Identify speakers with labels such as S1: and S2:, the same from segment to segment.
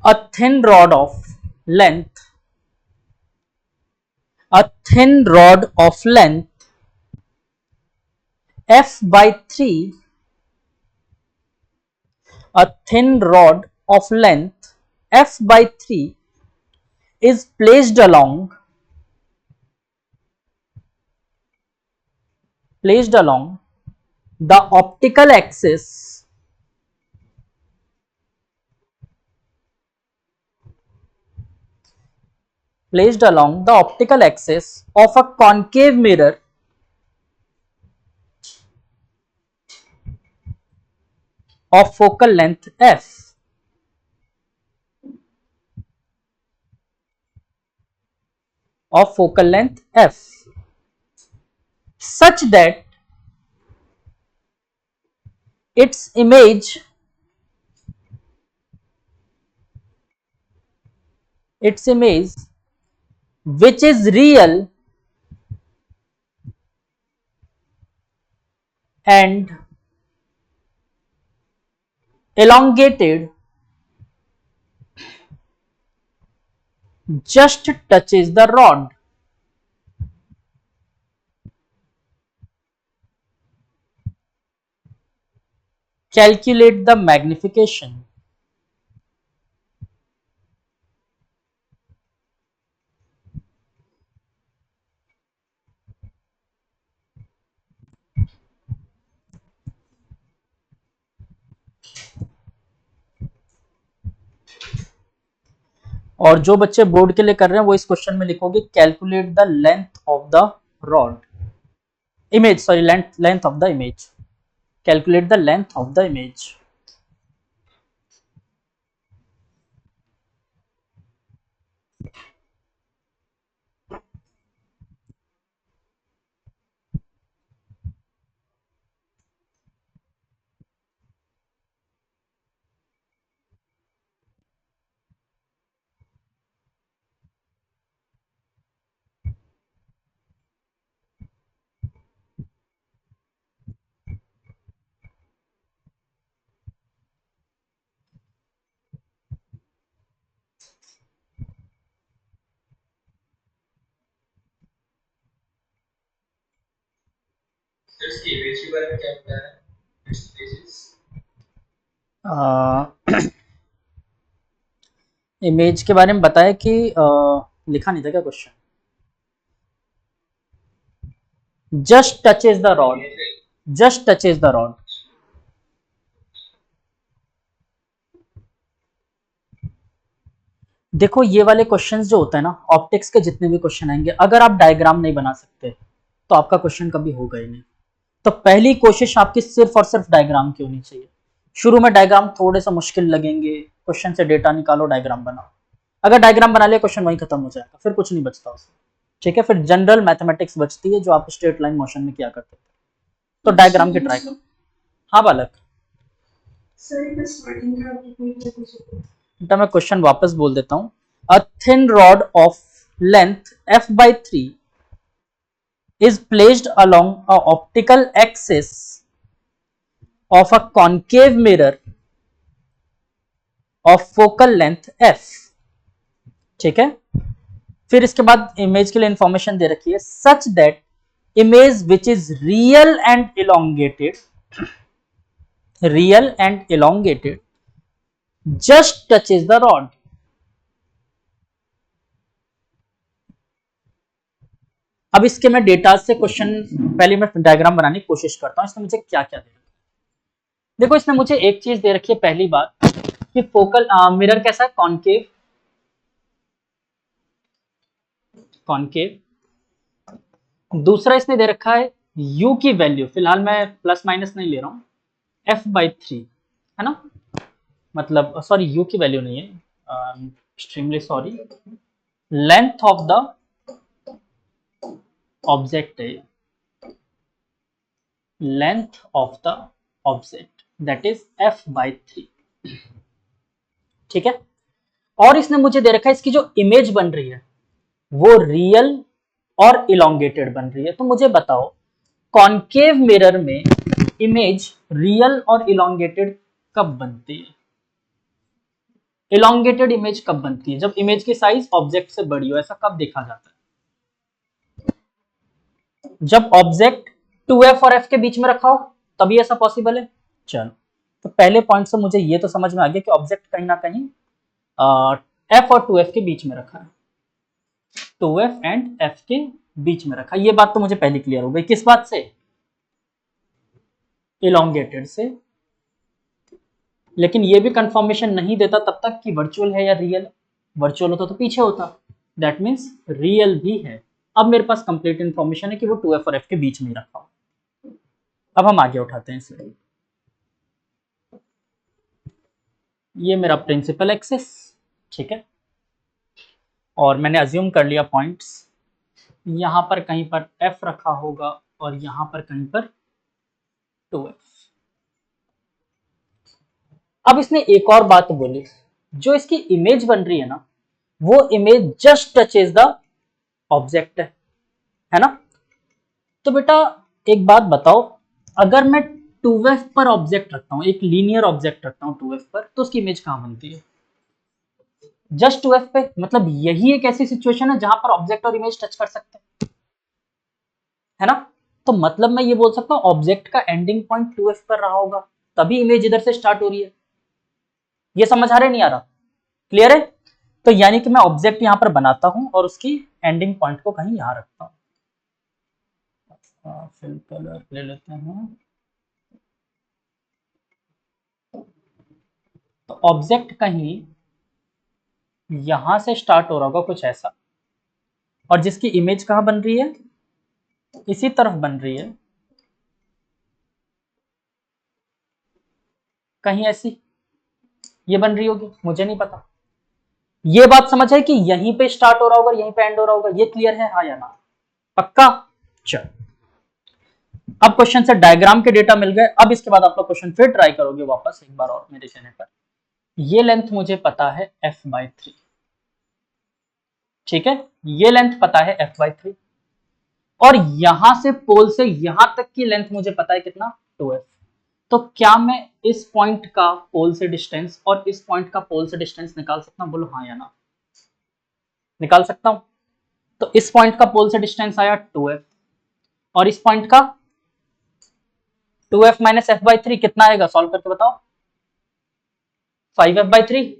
S1: a thin rod of length, a thin rod of length f by 3, a thin rod of length f by 3 is placed along the optical axis of a concave mirror of focal length f. Such that its image which is real and elongated just touches the rod. Calculate the magnification. और जो बच्चे board के लिए कर रहे हैं वो इस क्वेश्चन में लिखोगे calculate the length of the rod image, sorry length of the image, calculate the length of the image.
S2: इसकी इमेज के बारे में क्या बताया है?
S1: इमेज के बारे में बताया कि लिखा नहीं था क्या question. Just touches the rod, just touches the rod. देखो ये वाले क्वेश्चंस जो होता है ना, ऑप्टिक्स के जितने भी क्वेश्चन आएंगे, अगर आप डायग्राम नहीं बना सकते तो आपका क्वेश्चन कभी होगा ही नहीं. तो पहली कोशिश आपकी सिर्फ और सिर्फ डायग्राम की होनी चाहिए. शुरू में डायग्राम थोड़े से मुश्किल लगेंगे, क्वेश्चन से डेटा निकालो, डायग्राम बनाओ. अगर डायग्राम बना लिया क्वेश्चन वहीं खत्म हो जाएगा, फिर कुछ नहीं बचता उसमें. ठीक है, फिर जनरल मैथमेटिक्स बचती है जो आप स्ट्रेट लाइन मोशन में किया करते थे. तो डायग्राम की ट्राई करो. हाँ बालक, बेटा मैं क्वेश्चन वापस बोल देता हूं. A thin rod of length f by 3 is placed along a optical axis of a concave mirror of focal length f. ठीक है, फिर इसके बाद इमेज के लिए इंफॉर्मेशन दे रखी है. Such that image which is real and elongated just touches the rod. अब इसके मैं डेटा से क्वेश्चन, पहले मैं डायग्राम बनाने की कोशिश करता हूं. इसने मुझे क्या क्या दे रखा है. देखो इसने मुझे एक चीज दे रखी है, पहली बात कि फोकल मिरर कैसा है, कॉनकेव. दूसरा इसने दे रखा है u की वैल्यू, फिलहाल मैं प्लस माइनस नहीं ले रहा हूं, f/3 है ना, मतलब सॉरी u की वैल्यू नहीं है, extremely sorry, length of the object है, length of the object that is f/3. ठीक है, और इसने मुझे दे रखा है इसकी जो इमेज बन रही है वो रियल और इलोंगेटेड बन रही है. तो मुझे बताओ कॉनकेव मिरर में इमेज रियल और इलोंगेटेड कब बनती है. इलोंगेटेड इमेज कब बनती है? जब इमेज की साइज ऑब्जेक्ट से बड़ी हो। ऐसा कब देखा जाता है? जब ऑब्जेक्ट 2f और f के बीच में रखा हो तभी ऐसा पॉसिबल है। चलो, तो पहले पॉइंट से मुझे ये तो समझ में आ गया कि ऑब्जेक्ट कहीं ना कहीं f और 2f के बीच में रखा है। 2f एंड f के बीच में रखा, ये बात तो मुझे पहले क्लियर हो गई। किस बात से? इलोंगेटेड से। लेकिन ये भी कंफर्मेशन नहीं देता तब तक कि वर्चुअल है या रियल। वर्चुअल होता तो पीछे होता, दैट मीन्स रियल भी है। अब मेरे पास कंप्लीट इंफॉर्मेशन है कि वो 2f और f के बीच में ही रखा हो। अब हम आगे उठाते हैं इसे। ये मेरा प्रिंसिपल एक्सेस, ठीक है, और मैंने अज्यूम कर लिया पॉइंट्स। यहां पर कहीं पर f रखा होगा और यहां पर कहीं पर 2f। अब इसने एक और बात बोली, जो इसकी इमेज बन रही है ना, वो image just touches the object है ना। तो बेटा एक बात बताओ, अगर मैं 2f पर ऑब्जेक्ट रखता हूं, एक लीनियर ऑब्जेक्ट रखता हूं 2f पर, तो उसकी इमेज कहां बनती है? जस्ट 2f पे। मतलब यही एक ऐसी सिचुएशन है जहां पर ऑब्जेक्ट और इमेज टच कर सकते हैं, है ना। तो मतलब मैं ये बोल सकता हूं ऑब्जेक्ट का एंडिंग पॉइंट 2f पर रहा होगा, तभी इमेज इधर से स्टार्ट हो रही है। ये समझ आ रहा है नहीं आ रहा? क्लियर है? तो यानी कि मैं ऑब्जेक्ट यहां पर बनाता हूं और उसकी एंडिंग पॉइंट को कहीं यहां रखता हूं। फिल कलर ले लेते हैं। तो ऑब्जेक्ट कहीं यहां से स्टार्ट हो रहा होगा कुछ ऐसा, और जिसकी इमेज कहां बन रही है? इसी तरफ बन रही है, कहीं ऐसी ये बन रही होगी, मुझे नहीं पता। ये बात समझ है कि यहीं पे स्टार्ट हो रहा होगा, यहीं पे एंड हो रहा होगा। ये क्लियर है, हाँ या ना? पक्का? चल, अब क्वेश्चन से डायग्राम के डेटा मिल गए। अब इसके बाद आप लोग क्वेश्चन फिर ट्राई करोगे वापस एक बार और मेरे चैनल पर। ये लेंथ मुझे पता है f/3, ठीक है, ये लेंथ पता है f/3, और यहां से पोल से यहां तक की लेंथ मुझे पता है कितना? 2f। तो क्या मैं इस पॉइंट का पोल से डिस्टेंस और इस पॉइंट का पोल से डिस्टेंस निकाल सकता हूं? बोलो हाँ या ना। निकाल सकता हूं। तो इस पॉइंट का पोल से डिस्टेंस आया 2f, और इस पॉइंट का 2f माइनस f/3 कितना आएगा? सॉल्व करके बताओ। 5f/3,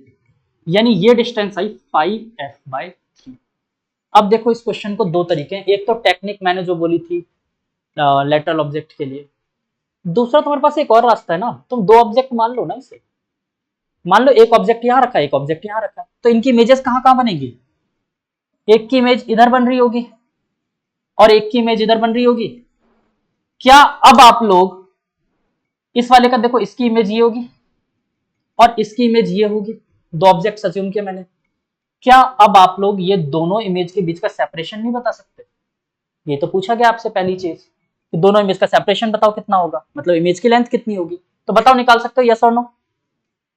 S1: यानी ये डिस्टेंस आई 5f/3। अब देखो इस क्वेश्चन को दो तरीके हैं। एक तो टेक्निक मैंने जो बोली थी लेटरल ऑब्जेक्ट के लिए, दूसरा तुम्हारे पास एक और रास्ता है ना, तुम दो ऑब्जेक्ट मान लो ना इसे। मान लो एक ऑब्जेक्ट यहां रखा है, एक ऑब्जेक्ट यहां रखा है, तो इनकी इमेजेस कहां कहां बनेगी? एक की इमेज इधर बन रही होगी और एक की इमेज इधर बन रही होगी। क्या अब आप लोग इस वाले का देखो, इसकी इमेज ये होगी और इसकी इमेज ये होगी, दो ऑब्जेक्ट अज्यूम किए मैंने। क्या अब आप लोग ये दोनों इमेज के बीच का सेपरेशन नहीं बता सकते? ये तो पूछा गया आपसे पहली चीज कि दोनों इमेज का सेपरेशन बताओ कितना होगा, मतलब इमेज की लेंथ कितनी होगी। तो बताओ, निकाल सकते हो यस और नो?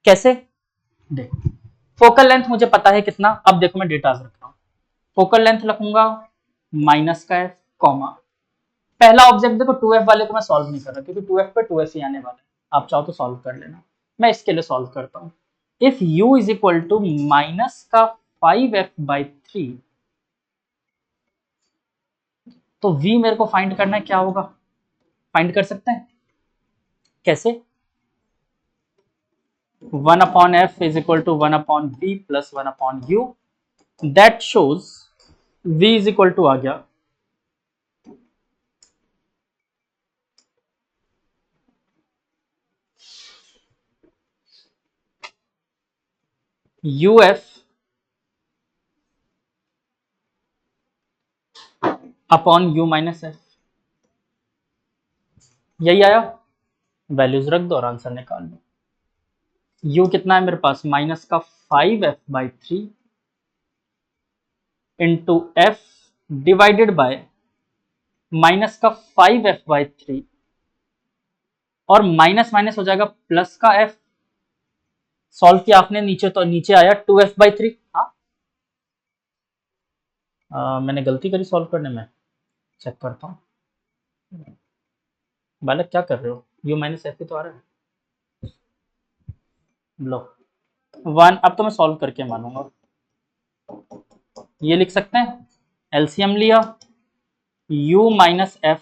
S1: कैसे? देखो, फोकल लेंथ मुझे पता है कितना। अब देखो मैं डेटा रख रहा हूं, फोकल लेंथ रखूंगा माइनस का एफ कॉमा, पहला ऑब्जेक्ट देखो 2f वाले को मैं सॉल्व नहीं कर रहा क्योंकि 2f पे 2s ही आने वाला है। आप चाहो तो सॉल्व कर लेना, मैं इसके लिए सॉल्व करता हूं। If u is equal to minus का 5f/3, तो v मेरे को फाइंड करना है, क्या होगा? फाइंड कर सकते हैं कैसे? 1/f is equal to 1/v plus 1/u, that shows v is equal to आ गया uf upon u minus F. यही आया, वैल्यूज रख दो और आंसर निकाल लो। u कितना है मेरे पास? माइनस का 5f/3 into F divided by minus का 5f/3, और माइनस माइनस हो जाएगा प्लस का f। सॉल्व किया आपने नीचे, तो नीचे आया 2f/3। हाँ, मैंने गलती करी सॉल्व करने में, चेक करता हूँ। बालक क्या कर रहे हो? u माइनस एफ ही तो आ रहा है। लो, 1, अब तो मैं सॉल्व करके मानूंगा। ये लिख सकते हैं, एलसीएम लिया, u minus F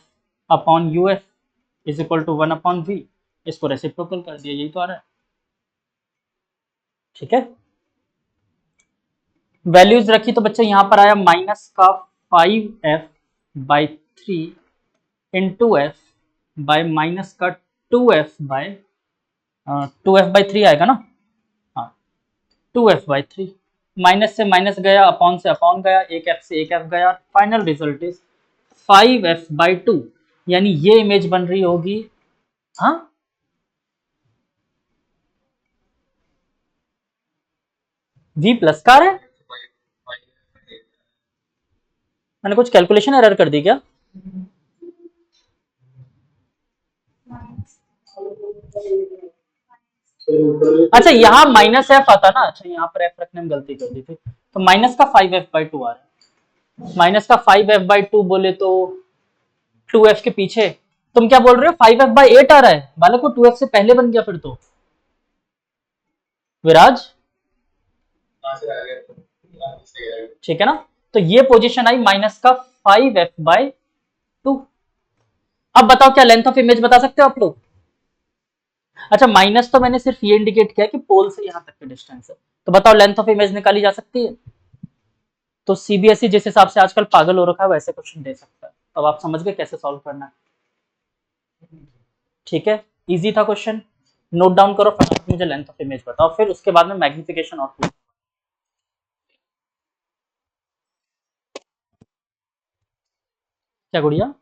S1: upon U F is equal to 1 upon V, इसको रेसिप्रोकल कर दिया, यही तो आ रहा है। ठीक है, वैल्यूज रखी तो बच्चे यहाँ पर आया माइनस का 5f/3 into F bye minus का 2f/3 आएगा ना, हाँ 2f/3, माइनस से माइनस गया, अपॉन से अपॉन गया, एक एफ से एक एफ गया, फाइनल रिजल्ट इज 5f/2, यानी ये इमेज बन रही होगी, हाँ v प्लस का है, मैंने कुछ कैलकुलेशन एरर कर दी क्या? अच्छा यहाँ माइनस एफ आता ना, अच्छा यहाँ पर एफ रखने में गलती कर दी थी, तो माइनस का 5f/2 आ रहा है, माइनस का 5f/2 बोले तो 2f के पीछे, तुम क्या बोल रहे हो 5f/8 आ रहा है, बालक को 2f से पहले बन गया फिर तो विराज, ठीक है ना, तो ये पोजीशन आई माइनस का 5f/2। अब बताओ क्या लेंथ ऑफ इमेज बता सकते हो आप लोग? अच्छा माइनस तो मैंने सिर्फ ये इंडिकेट किया कि पोल से यहां तक के डिस्टेंस है, तो बताओ लेंथ ऑफ इमेज निकाली जा सकती है? तो सीबीएसई जिस हिसाब से आजकल पागल हो रखा है वैसे क्वेश्चन दे सकता है, तो आप समझ गए कैसे सॉल्व करना है। ठीक है, इजी था क्वेश्चन, नोट डाउन करो, फटाफट मुझे लेंथ ऑफ इमेज बताओ, फिर उसके बाद में मैग्निफिकेशन और पूछ। क्या गुड़िया?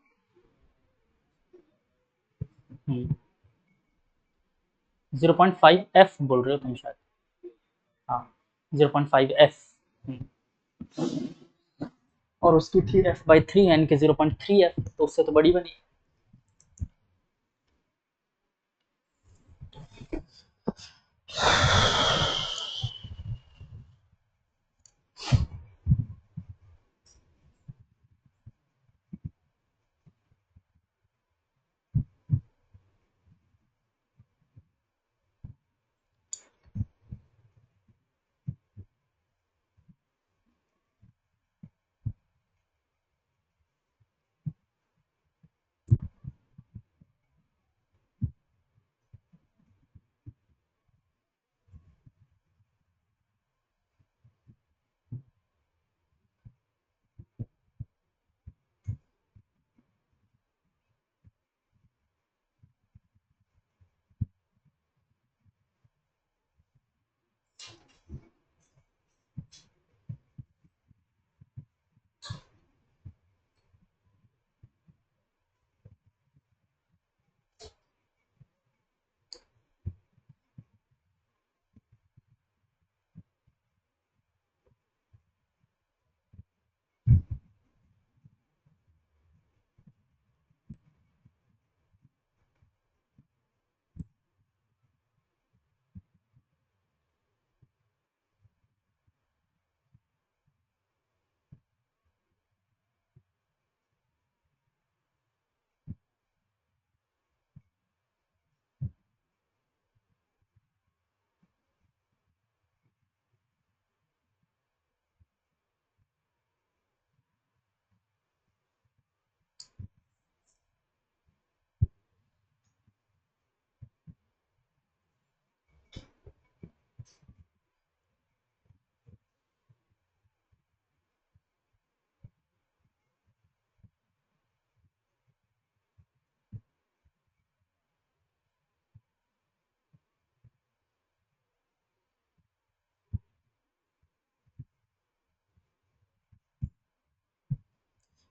S1: 0.5 एफ बोल रहे हो तुम शायद, हाँ 0.5 एफ, और उसकी थी f/3 यानी कि 0.3 एफ, तो उससे तो बड़ी बनी।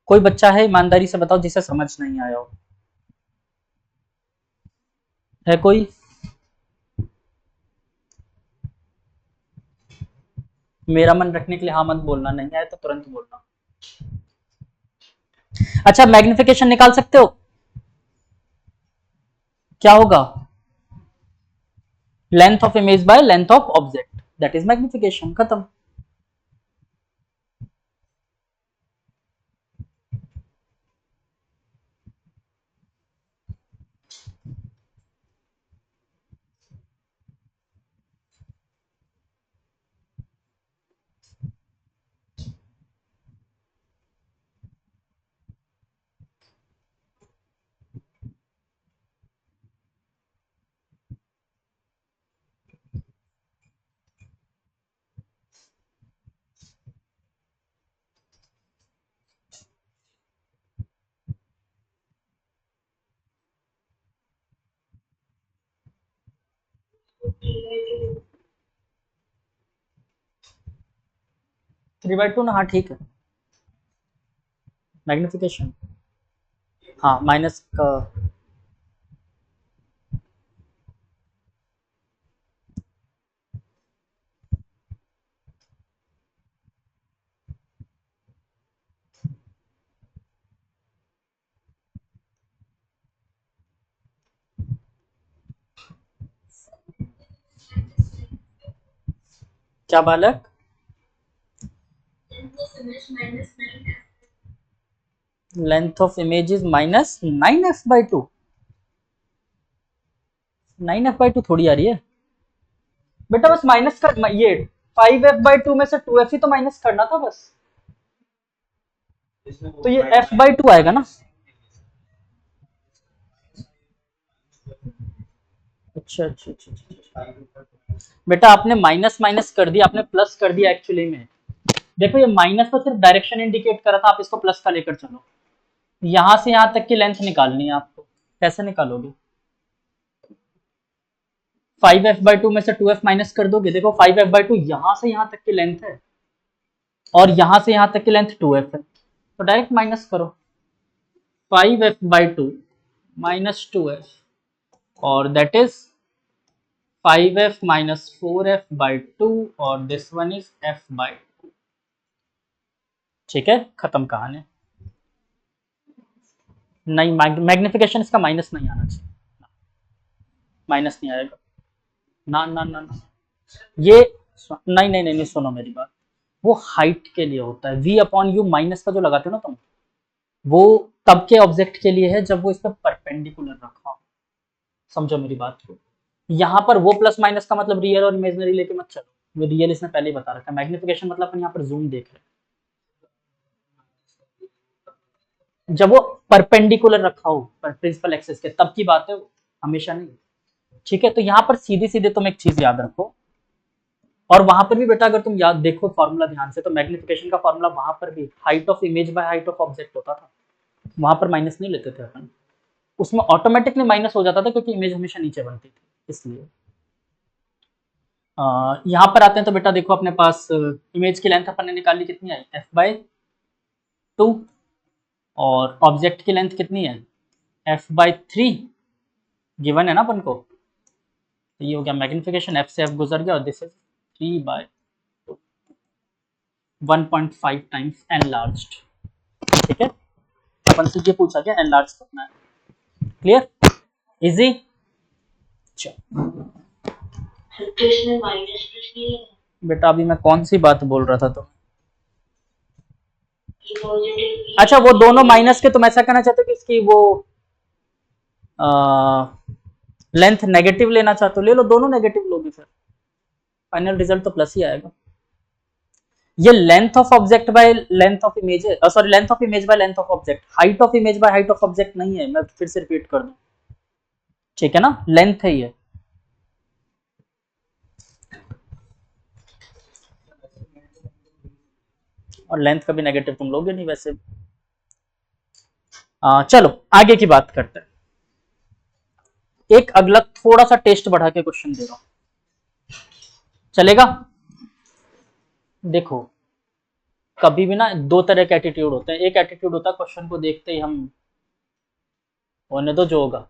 S1: कोई बच्चा है ईमानदारी से बताओ जिसे समझ नहीं आया हो, है कोई? मेरा मन रखने के लिए हाँ मत बोलना, नहीं आए तो तुरंत बोलना। अच्छा मैग्निफिकेशन निकाल सकते हो, क्या होगा? Length of image by length of object, that is magnification, खत्म। 3/2 ना, हाँ ठीक है। मैग्निफिकेशन, हाँ माइनस का। क्या बालक? Length of image is -9f/2। 9f/2 थोड़ी आ रही है बेटा, बस माइनस कर ये 5f/2 में से 2f ही तो माइनस करना था बस, तो ये f/2 आएगा ना। अच्छा अच्छा अच्छा अच्छा। बेटा आपने माइनस माइनस कर दिया, आपने प्लस कर दिया एक्चुअली में। देखो ये माइनस तो सिर्फ डायरेक्शन इंडिकेट कर रहा था, आप इसको प्लस का लेकर चलो। यहां से यहां तक की लेंथ निकालनी है आपको, कैसे निकालोगे? 5f/2 में से 2f माइनस कर दोगे। देखो 5f/2 यहां से यहां तक की लेंथ है, और यहां से यहां तक की लेंथ 2f है, तो डायरेक्ट माइनस करो। 5f/2 माइनस 2f, और that is 5f minus 4f/2, और दिस वन इज f/2। ठीक है, खत्म कहानी। नहीं, मैग्निफिकेशन इसका माइनस नहीं आना चाहिए, माइनस नहीं आएगा। ना ना ना ना, ये नहीं नहीं नहीं नहीं, सुनो मेरी बात। वो हाइट के लिए होता है, v/u माइनस का जो लगाते हो ना तुम, वो तब के ऑब्जेक्ट के लिए है जब वो इस पर परपेंडिकुलर रखा हो। समझो मेरी बात को। यहाँ पर वो प्लस माइनस का मतलब रियल और इमेजिनरी लेके मत चलो, वो रियल इसने पहले ही बता रखा है। मैग्निफिकेशन मतलब अपन यहाँ पर जूम देख रहे हैं जब वो परपेंडिकुलर रखा हो पर प्रिंसिपल एक्सिस के, तब की बात है वो, हमेशा नहीं। ठीक है, तो यहाँ पर सीधे सीधे तुम एक चीज याद रखो, और वहां पर भी बेटा अगर तुम याद देखो फॉर्मूला ध्यान से, तो मैग्निफिकेशन का फॉर्मूला वहां पर भी height of image by height of object होता था, वहां पर माइनस नहीं लेते थे अपन, उसमें ऑटोमेटिकली माइनस हो जाता था क्योंकि इमेज हमेशा नीचे बनती थी इसलिए। यहाँ पर आते हैं तो बेटा देखो अपने पास इमेज की लेंथ अपन ने निकाली, कितनी आई f/2, और ऑब्जेक्ट की लेंथ कितनी है f/3, गिवन है ना अपन को। तो ये हो गया मैग्निफिकेशन, f से f गुजर गया, और दिस इज 3/2, 1.5 टाइम्स एनलार्ज्ड। ठीक है, अपन से ये पूछा गया एनलार्ज करना है। Clear, easy. बेटा अभी मैं कौन सी बात बोल रहा था तो, अच्छा वो दोनों माइनस के, तुम ऐसा कहना चाहते हो कि इसकी वो लेंथ नेगेटिव लेना चाहते हो, ले लो, दोनों नेगेटिव लोगे, फिर फाइनल रिजल्ट तो प्लस ही आएगा। ये length of object by length of image है, sorry length of image by length of object, height of image by height of object नहीं है, मैं फिर से रिपीट कर दूं। ठीक है ना, लेंथ है ये। और लेंथ कभी नेगेटिव तुम लोगे नहीं वैसे। चलो आगे की बात करते हैं। एक अगला थोड़ा सा टेस्ट बढ़ा के क्वेश्चन दे रहा हूं, चलेगा? देखो कभी भी ना दो तरह के एटीट्यूड होते हैं, एक एटीट्यूड होता है क्वेश्चन को देखते ही हम होने दो जो होगा,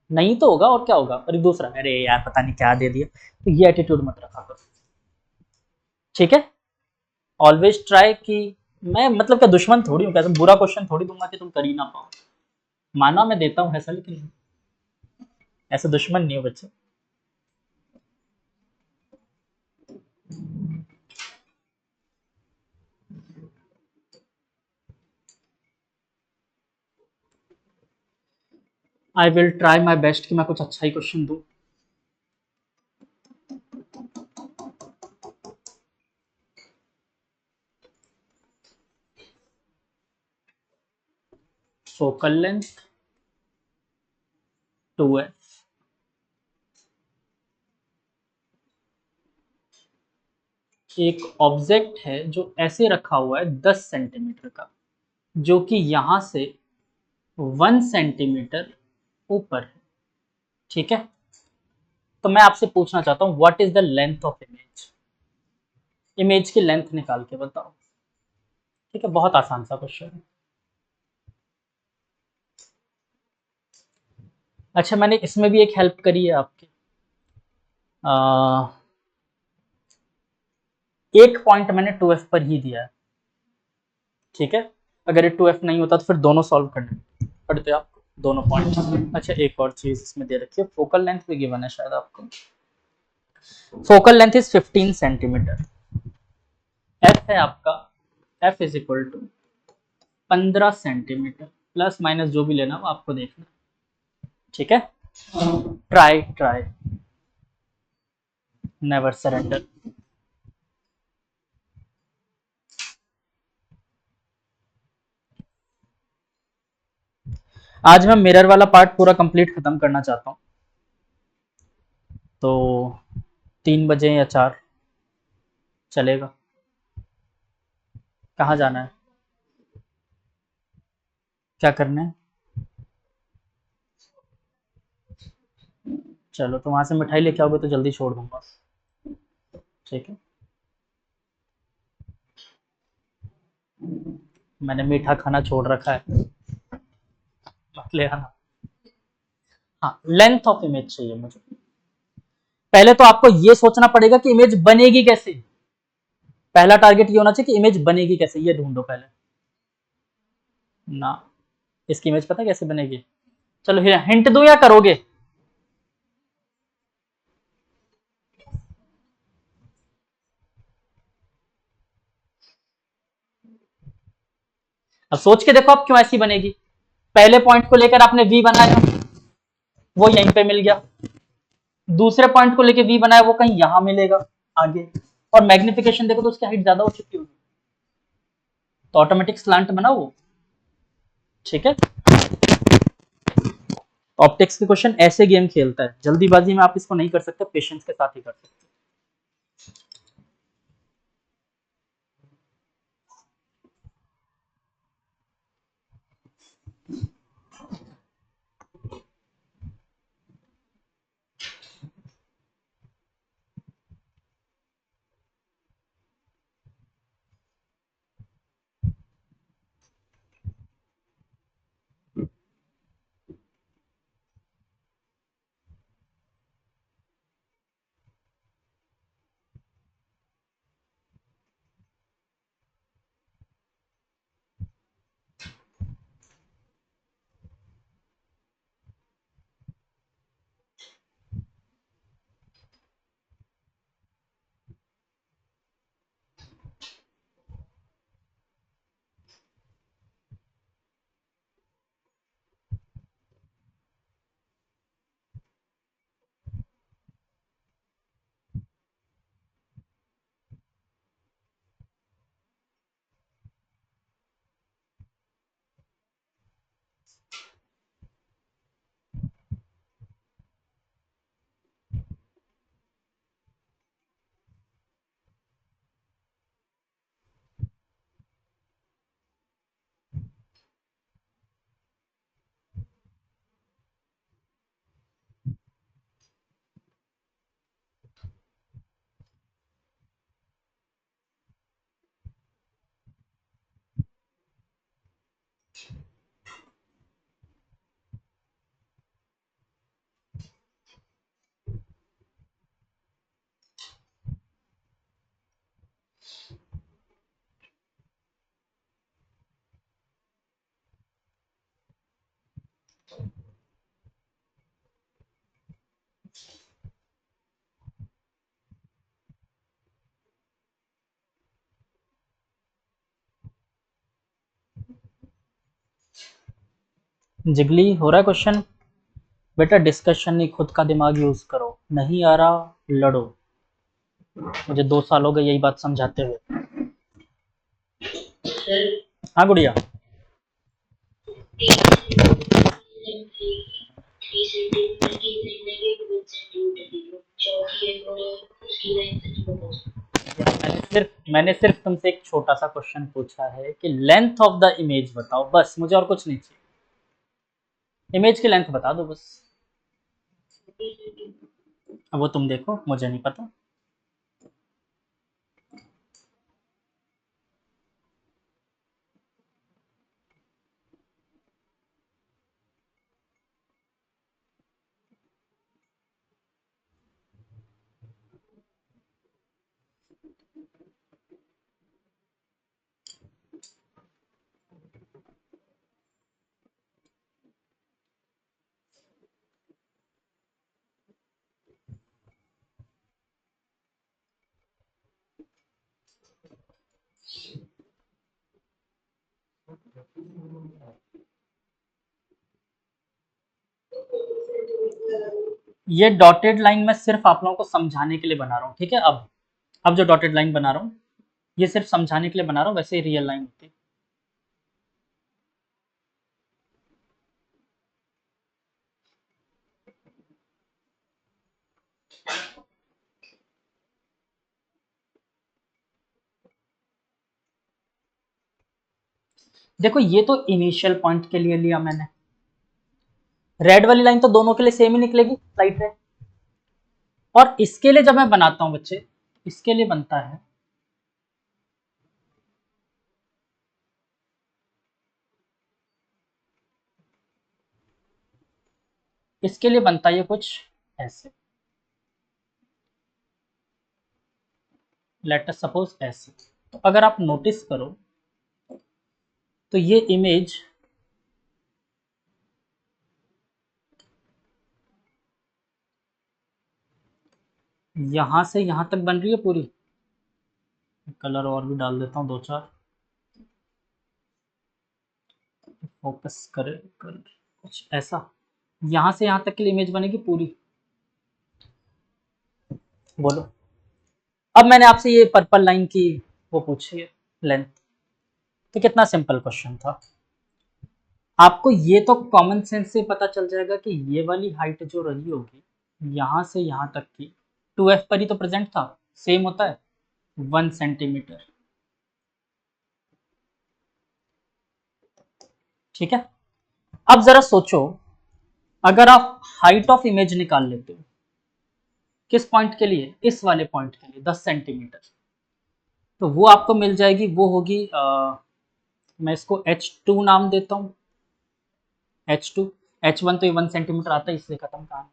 S1: नहीं तो होगा और क्या होगा, और दूसरा अरे यार पता नहीं क्या दे दिया, तो ये एटीट्यूड मत रखा करो। ठीक है, ऑलवेज ट्राई कि मैं मतलब क्या दुश्मन थोड़ी हूँ, क्या तुम बुरा क्वेश्चन थोड़ी दूंगा कि तुम कर ही ना पाओ, माना मैं देता हूँ ऐसा, लेकिन ऐसा दुश्मन नहीं हो बच्चे। I will try my best कि मैं कुछ अच्छा ही क्वेश्चन दूं। फोकल लेंथ 2f, एक ऑब्जेक्ट है जो ऐसे रखा हुआ है 10 सेंटीमीटर का, जो कि यहां से 1 सेंटीमीटर ऊपर है। ठीक है, तो मैं आपसे पूछना चाहता हूँ what is the length of image, image की लेंथ निकाल के बताओ। ठीक है, बहुत आसान सा क्वेश्चन है। अच्छा, मैंने इसमें भी एक हेल्प करी है आपकी। एक पॉइंट मैंने 2f पर ही दिया है, ठीक है। अगर ये 2f नहीं होता तो फिर दोनों सॉल्व करने पड़ते आपको, दोनों पॉइंट। अच्छा, एक और चीज इसमें दे रखी है, फोकल लेंथ भी गिवन है शायद आपको। Focal length is 15 centimetre. F है आपका, F is equal to 15 centimetre, plus minus जो भी लेना वो आपको देखना, ठीक है। Try try, never surrender. आज मैं मिरर वाला पार्ट पूरा कंप्लीट खत्म करना चाहता हूँ, तो 3 बजे या 4 चलेगा? कहाँ जाना है, क्या करना है? चलो, तो वहां से मिठाई लेके आओगे तो जल्दी छोड़ दूंगा, ठीक है। मैंने मीठा खाना छोड़ रखा है, मत ले आना। हाँ, लेंथ ऑफ इमेज चाहिए मुझे। पहले तो आपको ये सोचना पड़ेगा कि इमेज बनेगी कैसे। पहला टारगेट ये होना चाहिए कि इमेज बनेगी कैसे, ये ढूंढो पहले ना। इसकी इमेज पता कैसे बनेगी? चलो हिंट दूं या करोगे? अब सोच के देखो आप क्यों ऐसी बनेगी। पहले पॉइंट को लेकर आपने वी बनाया, वो यहीं पे मिल गया। दूसरे पॉइंट को लेकर वी बनाया, वो कहीं यहां मिलेगा आगे। और मैग्निफिकेशन देखो तो उसकी हाइट ज्यादा हो चुकी होगी, तो ऑटोमेटिक स्लांट बना वो, ठीक है। ऑप्टिक्स के क्वेश्चन ऐसे गेम खेलता है, जल्दीबाजी में आप इसको नहीं कर सकते, पेशेंस के साथ ही कर सकते। जिगली हो रहा है क्वेश्चन? बेटा डिस्कशन नहीं, खुद का दिमाग यूज करो, नहीं आ रहा लड़ो। मुझे 2 साल हो गए यही बात समझाते हुए। हाँ गुड़िया। मैंने सिर्फ तुमसे एक छोटा सा क्वेश्चन पूछा है कि लेंथ ऑफ द इमेज बताओ, बस मुझे और कुछ नहीं चाहिए। इमेज की लेंथ बता दो बस। अब वो तुम देखो, मुझे नहीं पता। ये डॉटेड लाइन मैं सिर्फ आप लोगों को समझाने के लिए बना रहा हूँ, ठीक है। अब जो डॉटेड लाइन बना रहा हूँ ये सिर्फ समझाने के लिए बना रहा हूँ, वैसे ही रियल लाइन होती है। देखो ये तो इनिशियल पॉइंट के लिए लिया मैंने, रेड वाली लाइन तो दोनों के लिए सेम ही निकलेगी, राइट है। और इसके लिए जब मैं बनाता हूं बच्चे, इसके लिए बनता है इसके लिए बनता है ये कुछ ऐसे, लेट अस सपोज ऐसे। तो अगर आप नोटिस करो तो ये इमेज यहां से यहां तक बन रही है पूरी। कलर और भी डाल देता हूं दो चार, फोकस करे कर कुछ ऐसा। यहां से यहां तक की इमेज बनेगी पूरी। बोलो, अब मैंने आपसे ये पर्पल लाइन की वो पूछी है लेंथ, तो कितना सिंपल क्वेश्चन था। आपको ये तो कॉमन सेंस से पता चल जाएगा कि ये वाली हाइट जो रही होगी यहां से यहां तक की 2f पर ही तो प्रेजेंट था, सेम होता है 1 सेंटीमीटर, ठीक है। अब जरा सोचो, अगर आप हाइट ऑफ इमेज निकाल लेते हो किस पॉइंट के लिए, इस वाले पॉइंट के लिए 10 सेंटीमीटर, तो वो आपको मिल जाएगी, वो होगी मैं इसको h2 नाम देता हूँ, h2। h1 तो ये 1 सेंटीमीटर आता है इसलिए खत्म कहानी।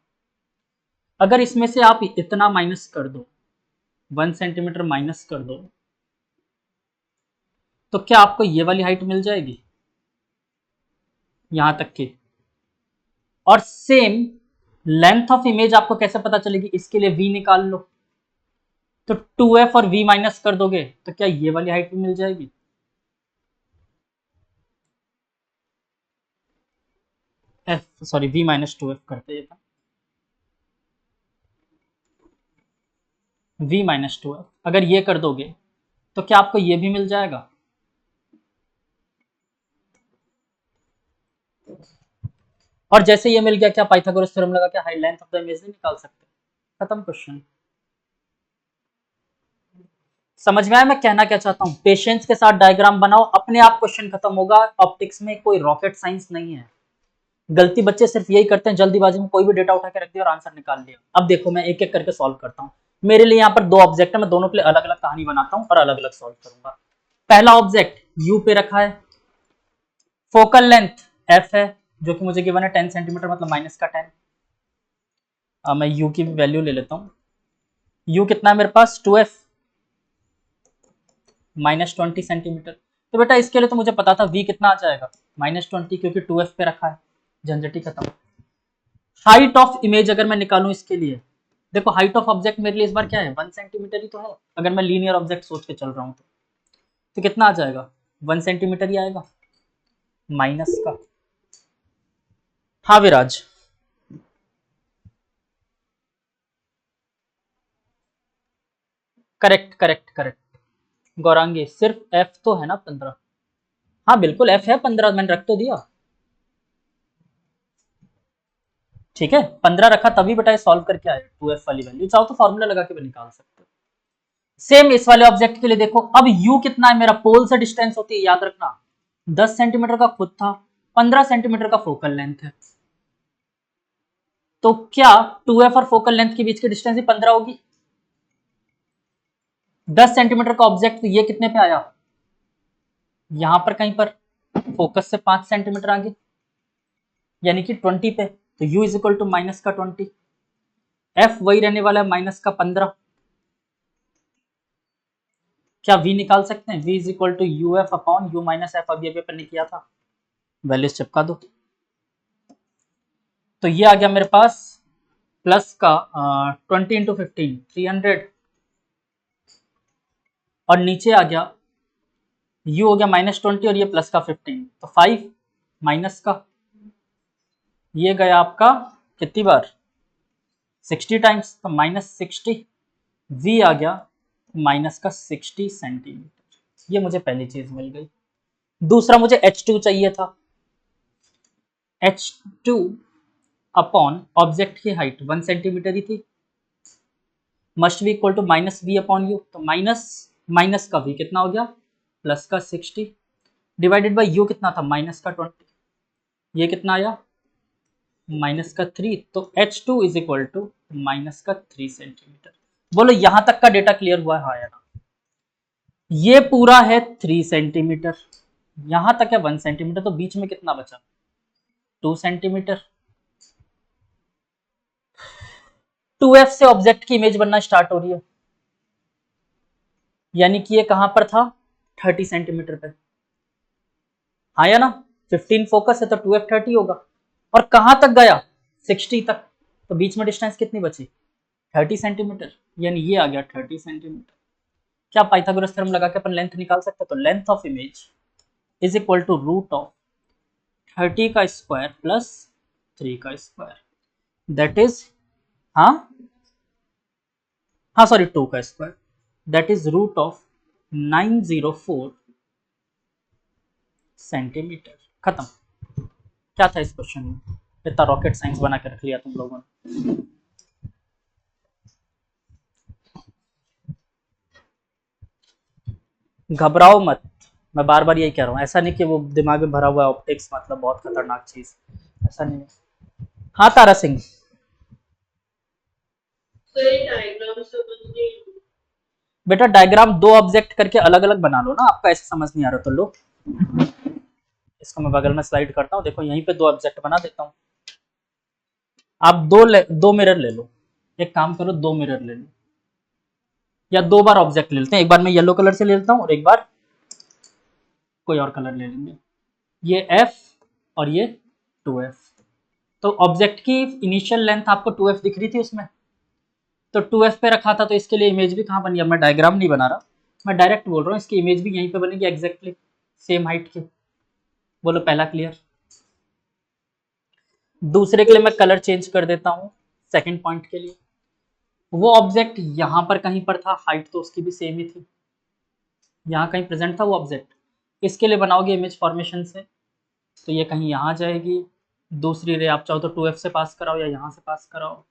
S1: अगर इसमें से आप इतना माइनस कर दो, 1 सेंटीमीटर माइनस कर दो, तो क्या आपको ये वाली हाइट मिल जाएगी यहां तक की। और सेम लेंथ ऑफ इमेज आपको कैसे पता चलेगी, इसके लिए v निकाल लो, तो 2f और v माइनस कर दोगे तो क्या ये वाली हाइट भी मिल जाएगी। f sorry v minus 2f करते हैं, v माइनस 2f अगर ये कर दोगे तो क्या आपको ये भी मिल जाएगा। और जैसे ये मिल गया, क्या पाइथागोरस थ्योरम लगा के height length of the image नहीं निकाल सकते, खत्म क्वेश्चन। समझ में आया मैं कहना क्या चाहता हूँ। पेशेंस के साथ डायग्राम बनाओ, अपने आप क्वेश्चन खत्म होगा। ऑप्टिक्स में कोई रॉकेट साइंस नहीं है। गलती बच्चे सिर्फ यही करते हैं, जल्दीबाजी में कोई भी डेटा उठा के रख दिया और आंसर निकाल लिया। अब देखो मैं एक एक करके सॉल्व करता हूँ। मेरे लिए यहाँ पर दो ऑब्जेक्ट है, मैं दोनों के लिए अलग अलग कहानी बनाता हूँ और अलग अलग सॉल्व करूंगा। पहला ऑब्जेक्ट यू पे रखा है, फोकल लेंथ एफ है जो कि मुझे गिवन है 10 सेंटीमीटर मतलब माइनस का 10। मैं यू की वैल्यू ले लेता हूँ। यू कितना है मेरे पास 2f माइनस 20 सेंटीमीटर। तो बेटा इसके लिए तो मुझे पता था v कितना आ जाएगा -20, क्योंकि 2f पे रखा है, झंझटी खत्म। हाइट ऑफ इमेज अगर मैं निकालूं इसके लिए, देखो हाइट ऑफ ऑब्जेक्ट मेरे लिए इस बार क्या है 1 सेंटीमीटर ही तो है। अगर मैं लीनियर ऑब्जेक्ट सोच के चल रहा हूं तो कितना आ जाएगा 1 सेंटीमीटर ही आएगा माइनस का। हाँ विराज, करेक्ट करेक्ट करेक्ट। गौरांगी सिर्फ f तो है ना 15। हाँ बिल्कुल f है 15, मैंने रख तो दिया, ठीक है 15 रखा तभी बेटा सॉल्व करके आया 2f वाली वैल्यू। चाहो तो फॉर्मूला लगा के भी निकाल सकते हो। सेम इस वाले ऑब्जेक्ट के लिए देखो, अब u कितना है मेरा, पोल से डिस्टेंस होती है याद रखना, 10 सेंटीमीटर का खुद था, 15 सेंटीमीटर का फोकल लेंथ है। तो क्या 2f और फोकल लेंथ के बीच की डिस्टेंस ही 15 होगी? 10 सेंटीमीटर का ऑब्जेक्ट, ये कितने पे आया? यहां पर कहीं पर फोकस से 5 सेंटीमीटर आगे, यानी कि 20 पे। तो u is equal to minus का 20, f वही रहने वाला है माइनस का 15। क्या v निकाल सकते हैं? v is equal to U F upon U minus F, अभी अभी अपन ने किया था, वैल्यूज चिपका दो। तो ये आ गया मेरे पास प्लस का 20 इंटू 15 300, और नीचे आ गया u हो गया -20 और ये प्लस का 15, तो 5 माइनस का, ये गया आपका कितनी बार? 60 टाइम्स, तो -60, v आ गया माइनस का 60 सेंटीमीटर। ये मुझे पहली चीज मिल गई। दूसरा मुझे h2 चाहिए था। h2 अपॉन ऑब्जेक्ट की हाइट 1 सेंटीमीटर ही थी, must be equal to minus V upon U. तो माइनस का v कितना हो गया? प्लस का 60 डिवाइडेड बाई यू कितना था? माइनस का 20, ये कितना आया? माइनस का 3। तो h2 is equal to minus का 3 सेंटीमीटर। बोलो यहां तक का डेटा क्लियर हुआ है, हाँ या ना? ये पूरा है 3 सेंटीमीटर, यहां तक है 1 सेंटीमीटर, तो बीच में कितना बचा? 2 सेंटीमीटर। 2f से ऑब्जेक्ट की इमेज बनना स्टार्ट हो रही है, यानी कि ये कहां पर था? 30 सेंटीमीटर पे, हाँ या ना? 15 फोकस है तो 2f 30 होगा, और कहां तक गया? 60 तक, तो बीच में डिस्टेंस कितनी बची? 30 सेंटीमीटर, यानी ये आ गया 30 सेंटीमीटर। क्या पाइथागोरस थ्योरम लगा के अपन लेंथ निकाल सकते हैं? तो length of image is equal to root of 30 का स्क्वायर प्लस 3 का स्क्वायर, दैट इज, हाँ हाँ सॉरी 2 का square, that is root of 904 centimetre. खत्म। क्या था इस क्वेश्चन में? इतना रॉकेट साइंस बना के रख लिया तुम लोगों ने। घबराओ मत, मैं बार बार यही कह रहा हूँ, ऐसा नहीं कि वो दिमाग में भरा हुआ है ऑप्टिक्स मतलब बहुत खतरनाक चीज, ऐसा नहीं है। हाँ तारा सिंह, बेटा डायग्राम दो ऑब्जेक्ट करके अलग अलग बना लो ना, आपका ऐसे समझ नहीं आ रहा तो लो, इसको मैं बगल में स्लाइड करता हूँ, देखो यहीं पे दो ऑब्जेक्ट बना देता हूँ। आप दो मिरर ले लो, एक काम करो, दो मिरर ले लो, या दो बार ऑब्जेक्ट ले लेते हैं, एक बार मैं येलो कलर से ले लेता हूँ और एक बार कोई और कलर ले लेंगे। ये f और ये 2f, तो ऑब्जेक्ट की इनिशियल लेंथ आपको 2f दिख रही थी उसमें, तो 2f पे रखा था, तो इसके लिए इमेज भी कहाँ बनी? अब मैं डायग्राम नहीं बना रहा, मैं डायरेक्ट बोल रहा हूँ, इसकी इमेज भी यहीं पे बनेगी एग्जैक्टली सेम हाइट की। बोलो पहला क्लियर। दूसरे के लिए मैं कलर चेंज कर देता हूँ, सेकंड पॉइंट के लिए वो ऑब्जेक्ट यहाँ पर कहीं पर था, हाइट तो उसकी भी सेम ही थी, यहाँ कहीं प्रेजेंट था वो ऑब्जेक्ट, इसके लिए बनाओगे इमेज फॉर्मेशन से, तो ये कहीं यहाँ जाएगी, दूसरी रे आप चाहो तो 2f से पास कराओ या यहाँ से पास कराओ,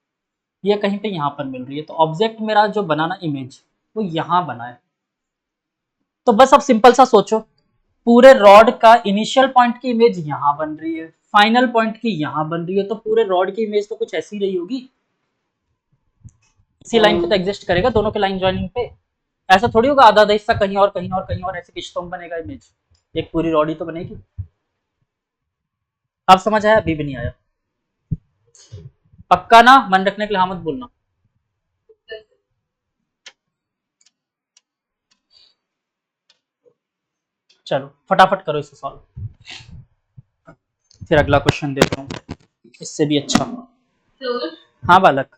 S1: ये कहीं पे यहाँ पर मिल रही है, तो ऑब्जेक्ट मेरा जो बनाना इमेज वो यहाँ बना है। तो बस अब सिंपल सा सोचो, पूरे रॉड का इनिशियल पॉइंट की इमेज यहाँ बन रही है, फाइनल पॉइंट की यहाँ बन रही है, तो पूरे रॉड की इमेज तो कुछ ऐसी रही होगी, इसी लाइन पे तो एग्जिस्ट करेगा, दोनों के लाइन ज्वाइनिंग पे। ऐसा थोड़ी होगा आधा आधा हिस्सा कहीं और कहीं और कहीं और, ऐसे किस्तों में बनेगा इमेज, एक पूरी रॉड ही तो बनेगी। आप समझ आया? अभी भी नहीं आया? पक्का ना? मन रखने के लिए हाँ मत बोलना। चलो फटाफट करो इसे सॉल्व, फिर अगला क्वेश्चन देता हूँ इससे भी अच्छा। हाँ बालक,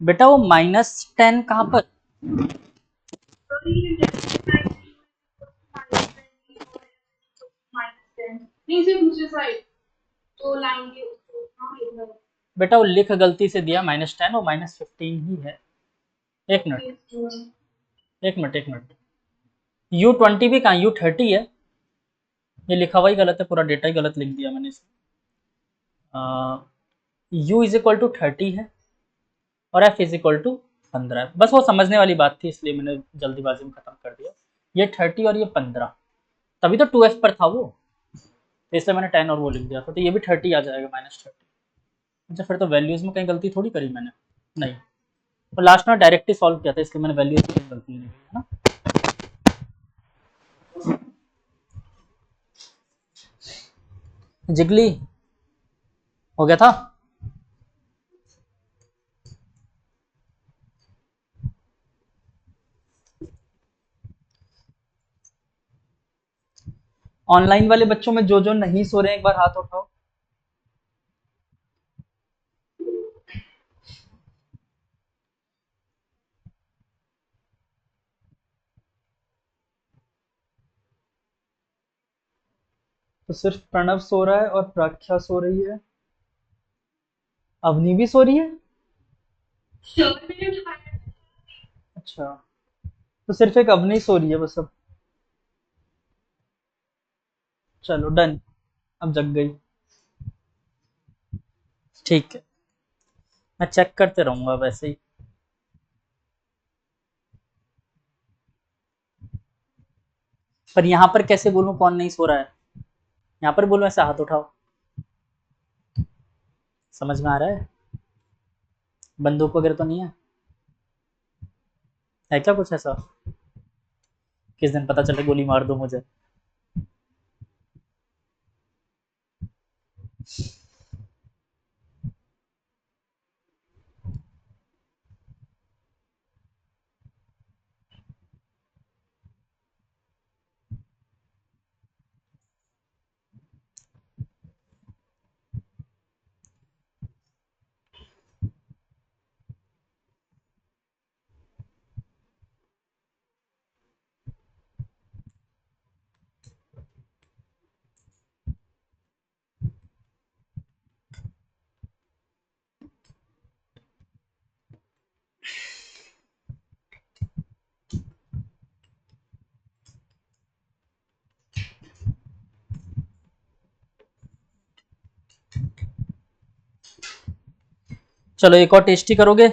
S1: बेटा वो -10 कहाँ पर? बेटा वो लिख गलती से दिया -10, वो -15 ही है। एक मिनट एक मिनट एक मिनट, U20 भी कहाँ, U30 है, ये लिखा हुआ ही गलत है, पूरा डेटा ही गलत लिख दिया मैंने इसमें। U इज इक्वल टू 30 है और F इज इक्वल टू 15 है, बस वो समझने वाली बात थी इसलिए मैंने जल्दीबाजी में खत्म कर दिया। ये 30 और ये 15, तभी तो 2f पर था वो, तो इसलिए मैंने 10 और वो लिख दिया था, तो ये भी 30 आ जाएगा, -30। अच्छा फिर तो वैल्यूज में कहीं गलती थोड़ी करी मैंने, नहीं, और लास्ट में डायरेक्ट ही सॉल्व किया था, इसलिए मैंने वैल्यूज में कहीं गलती नहीं की है ना। जिगली हो गया था। ऑनलाइन वाले बच्चों में जो नहीं सो रहे हैं एक बार हाथ उठाओ। तो सिर्फ प्रणव सो रहा है और प्राख्या सो रही है, अवनी भी सो रही है। अच्छा, तो सिर्फ एक अवनी सो रही है बस अब। चलो डन, अब जग गई। ठीक है, मैं चेक करते रहूंगा वैसे ही। पर यहाँ पर कैसे बोलूं कौन नहीं सो रहा है, यहाँ पर बोलूं ऐसे हाथ उठाओ, समझ में आ रहा है? बंदूक वगैरह तो नहीं है क्या कुछ ऐसा, किस दिन पता चले गोली मार दो मुझे। चलो एक और टेस्टी करोगे।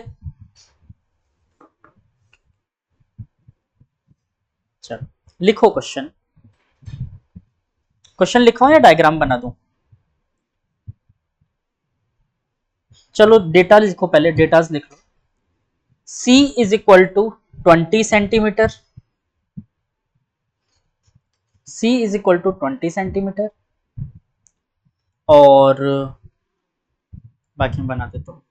S1: चलो लिखो क्वेश्चन, क्वेश्चन लिखवाऊं या डायग्राम बना दूं? चलो डेटा लिखो, पहले डेटाज लिख लो। C is equal to 20 centimetre, C is equal to 20 centimetre, और बाकी मैं बना देता हूँ,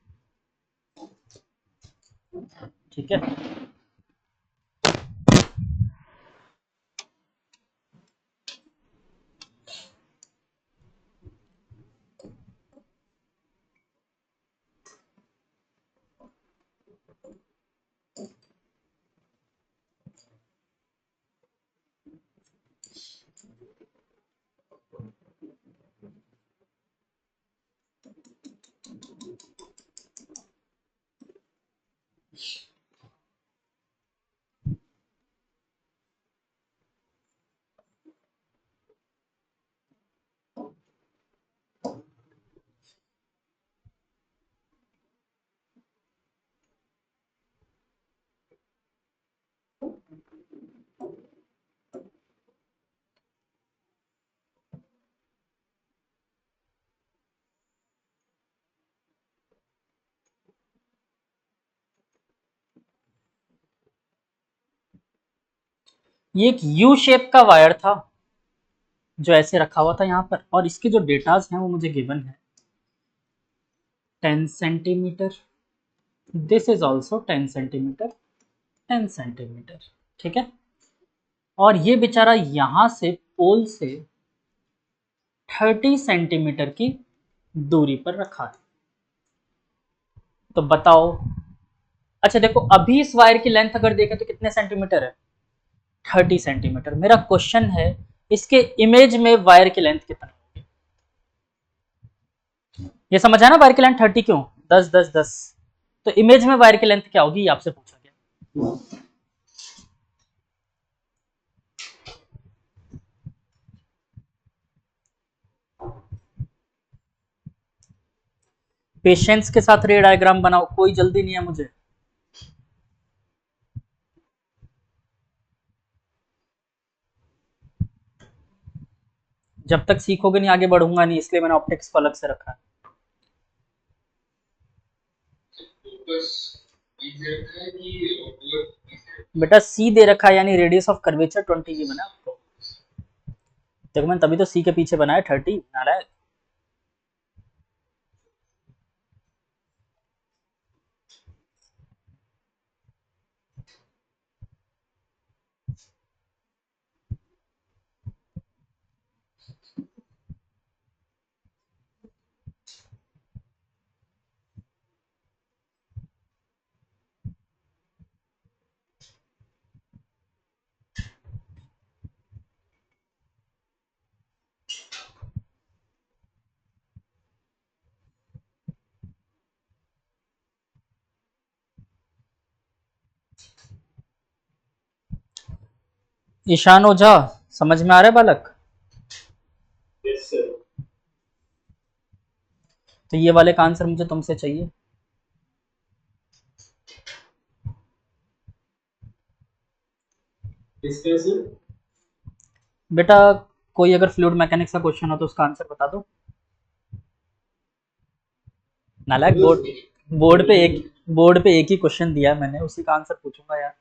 S1: ठीक है। ये एक यू शेप का वायर था जो ऐसे रखा हुआ था यहाँ पर, और इसके जो डेटाज हैं वो मुझे गिवन है 10 centimetre, this is also 10 centimetre, 10 centimetre, ठीक है। और ये बेचारा यहां से पोल से 30 सेंटीमीटर की दूरी पर रखा है। तो बताओ, अच्छा देखो अभी इस वायर की लेंथ अगर देखें तो कितने सेंटीमीटर है, 30 सेंटीमीटर। मेरा क्वेश्चन है इसके इमेज में वायर की लेंथ कितना होगी। ये समझ आया ना, वायर की लेंथ 30 क्यों, 10 10 10, तो इमेज में वायर की लेंथ क्या होगी, ये आपसे पूछा गया। पेशेंस के साथ रे डायग्राम बनाओ, कोई जल्दी नहीं है मुझे। जब तक सीखोगे नहीं आगे बढ़ूंगा नहीं, इसलिए मैंने ऑप्टिक्स को अलग से रखा है।
S2: फोकस भी दे रखा है कि ओवर भी दे रखा
S1: बेटा सी दे रखा है, यानी रेडियस ऑफ कर्वेचर 20 की बना आपको। देखो मैंने तभी तो सी के पीछे बनाया 30, नालायक। ईशान ओझा, समझ में आ रहा है बालक?
S2: है। Yes sir.
S1: तो ये वाले का आंसर मुझे तुमसे चाहिए।
S2: इसका सर
S1: बेटा कोई अगर फ्लूइड मैकेनिक्स का क्वेश्चन हो तो उसका आंसर बता दो। नालायक, बोर्ड पे एक ही क्वेश्चन दिया है मैंने, उसी का आंसर पूछूंगा यार।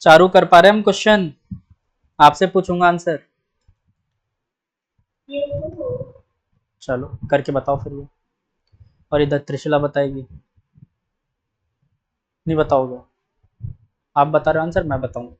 S1: चारू कर पा रहे हम क्वेश्चन? आपसे पूछूंगा आंसर। चलो करके बताओ फिर ये। और इधर त्रिशला बताएगी। नहीं बताओगे? आप बता रहे हो आंसर, मैं बताऊं?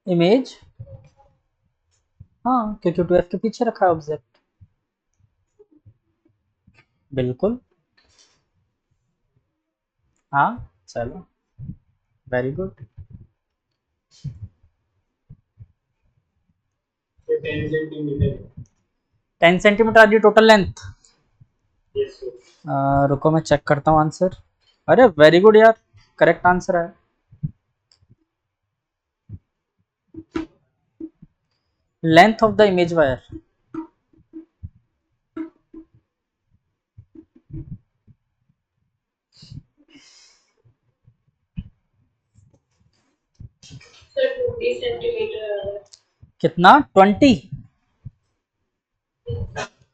S1: इमेज, हाँ क्योंकि 2f के पीछे रखा है ऑब्जेक्ट। बिल्कुल। हाँ चलो, वेरी गुड।
S2: 10 सेंटीमीटर।
S1: 10 सेंटीमीटर आदि टोटल लेंथ।
S2: Yes sir.
S1: रुको मैं चेक करता हूँ आंसर। अरे वेरी गुड यार, करेक्ट आंसर है। Length of the image wire.
S2: Sir 20 centimetre.
S1: कितना? 20?